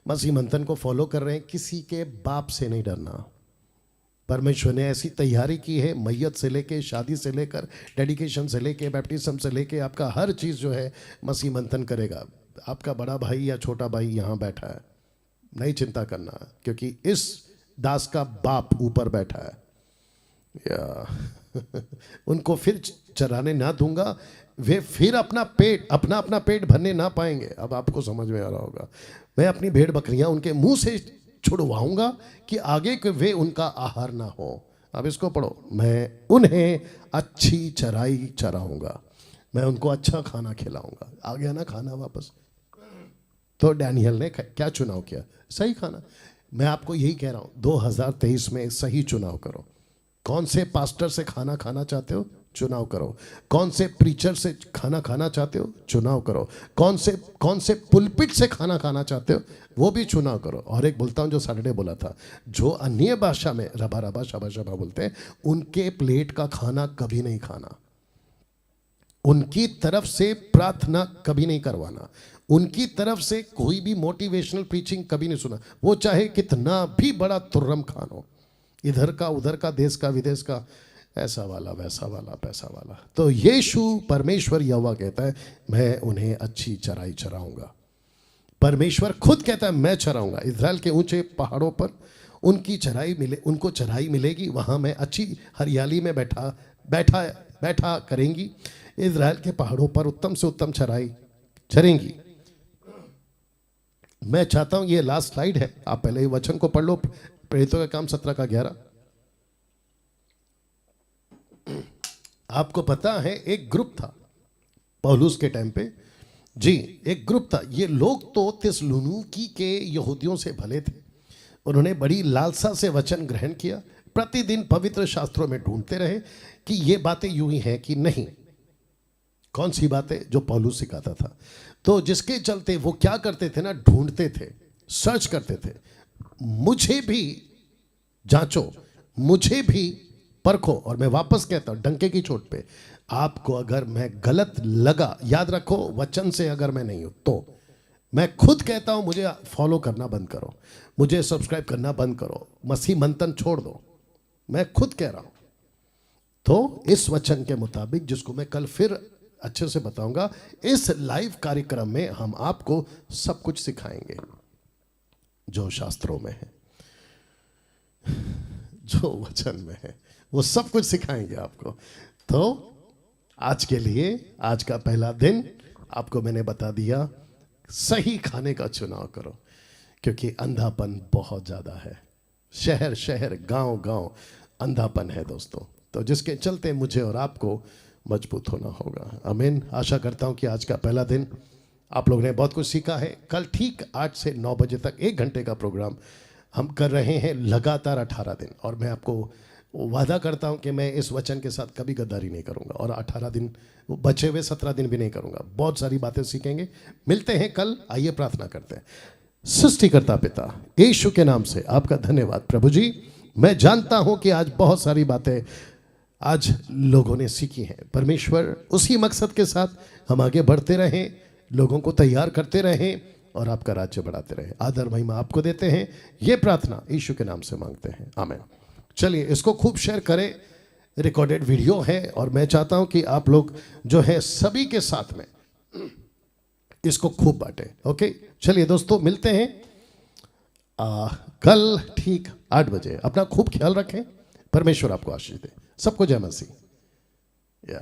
मसीह मंथन को फॉलो कर रहे हैं, किसी के बाप से नहीं डरना। परमेश्वर ने ऐसी तैयारी की है, मैयत से लेके, शादी से लेकर, डेडिकेशन से लेके, बैप्टिज्म से लेके, आपका हर चीज़ जो है मसीह मंथन करेगा। आपका बड़ा भाई या छोटा भाई यहाँ बैठा है, नहीं चिंता करना, क्योंकि इस दास का बाप ऊपर बैठा है। या उनको फिर चराने ना दूंगा, वे फिर अपना पेट भरने ना पाएंगे। अब आपको समझ में आ रहा होगा। मैं अपनी भेड़ बकरियां उनके मुंह से छुड़वाऊंगा कि आगे के वे उनका आहार ना हो। अब इसको पढ़ो, मैं उन्हें अच्छी चराई चराऊंगा, मैं उनको अच्छा खाना खिलाऊंगा। आ गया ना खाना वापस? तो डैनियल ने क्या चुनाव किया? सही खाना। मैं आपको यही कह रहा हूं, 2023 में सही चुनाव करो। कौन से पास्टर से खाना खाना चाहते हो? चुनाव करो। कौन से प्रीचर से खाना खाना चाहते हो? चुनाव करो। कौन से पुलपिट से खाना खाना चाहते हो? वो भी चुनाव करो। और एक बोलता हूँ, जो सैटरडे बोला था, जो अन्य भाषा में रबा रबा शबा शबा बोलते हैं, उनके प्लेट का खाना कभी नहीं खाना, उनकी तरफ से प्रार्थना कभी नहीं करवाना, उनकी तरफ से कोई भी मोटिवेशनल प्रीचिंग कभी नहीं सुना, वो चाहे कितना भी बड़ा तुर्रम खान हो, इधर का उधर का, देश का विदेश का, ऐसा वाला वैसा वाला पैसा वाला। तो यीशु परमेश्वर यहोवा कहता है, मैं उन्हें अच्छी चराई चराऊंगा। परमेश्वर खुद कहता है, मैं चराऊंगा। इज़राइल के ऊंचे पहाड़ों पर उनको चराई मिलेगी, वहां मैं अच्छी हरियाली में बैठा करेंगी। इज़राइल के पहाड़ों पर उत्तम से उत्तम चराई चरेंगी। मैं चाहता हूं, ये लास्ट स्लाइड है, आप पहले ही वचन को पढ़ लो, प्रेरितों का काम 17 का 11। आपको पता है, एक ग्रुप था पौलुस के टाइम पे, जी एक ग्रुप था। ये लोग तो थिस्सलुनीकि के यहूदियों से भले थे, उन्होंने बड़ी लालसा से वचन ग्रहण किया, प्रतिदिन पवित्र शास्त्रों में ढूंढते रहे कि ये बातें यूं ही हैं कि नहीं। कौन सी बातें? जो पौलुस सिखाता था। तो जिसके चलते वो क्या करते थे ना, ढूंढते थे, सर्च करते थे। मुझे भी जांचो, मुझे भी परखो। और मैं वापस कहता हूं, डंके की चोट पे, आपको अगर मैं गलत लगा, याद रखो, वचन से अगर मैं नहीं हूं तो मैं खुद कहता हूं, मुझे फॉलो करना बंद करो, मुझे सब्सक्राइब करना बंद करो, मसीह मंथन छोड़ दो। मैं खुद कह रहा हूं। तो इस वचन के मुताबिक, जिसको मैं कल फिर अच्छे से बताऊंगा, इस लाइव कार्यक्रम में हम आपको सब कुछ सिखाएंगे जो शास्त्रों में है, जो वचन में है, वो सब कुछ सिखाएंगे आपको। तो आज के लिए, आज का पहला दिन आपको मैंने बता दिया, सही खाने का चुनाव करो, क्योंकि अंधापन बहुत ज़्यादा है। शहर शहर, गांव गांव अंधापन है दोस्तों। तो जिसके चलते मुझे और आपको मजबूत होना होगा। आमीन। आशा करता हूं कि आज का पहला दिन आप लोगों ने बहुत कुछ सीखा है। कल ठीक 8 से 9 बजे तक 1 घंटे का प्रोग्राम हम कर रहे हैं, लगातार 18 दिन। और मैं आपको वादा करता हूं कि मैं इस वचन के साथ कभी गद्दारी नहीं करूंगा, और 18 दिन, बचे हुए 17 दिन भी नहीं करूंगा। बहुत सारी बातें सीखेंगे। मिलते हैं कल। आइए प्रार्थना करते हैं। सृष्टिकर्ता पिता, यीशु के नाम से आपका धन्यवाद प्रभु जी। मैं जानता हूं कि आज बहुत सारी बातें आज लोगों ने सीखी हैं। परमेश्वर, उसी मकसद के साथ हम आगे बढ़ते रहें, लोगों को तैयार करते रहें और आपका राज्य बढ़ाते रहें। आदर महिमा आपको देते हैं। ये प्रार्थना यीशु के नाम से मांगते हैं, आमीन। चलिए, इसको खूब शेयर करें। रिकॉर्डेड वीडियो है, और मैं चाहता हूं कि आप लोग जो है सभी के साथ में इसको खूब बांटें। ओके, चलिए दोस्तों, मिलते हैं कल ठीक 8 बजे। अपना खूब ख्याल रखें। परमेश्वर आपको आशीष दे। सबको जय मसीह।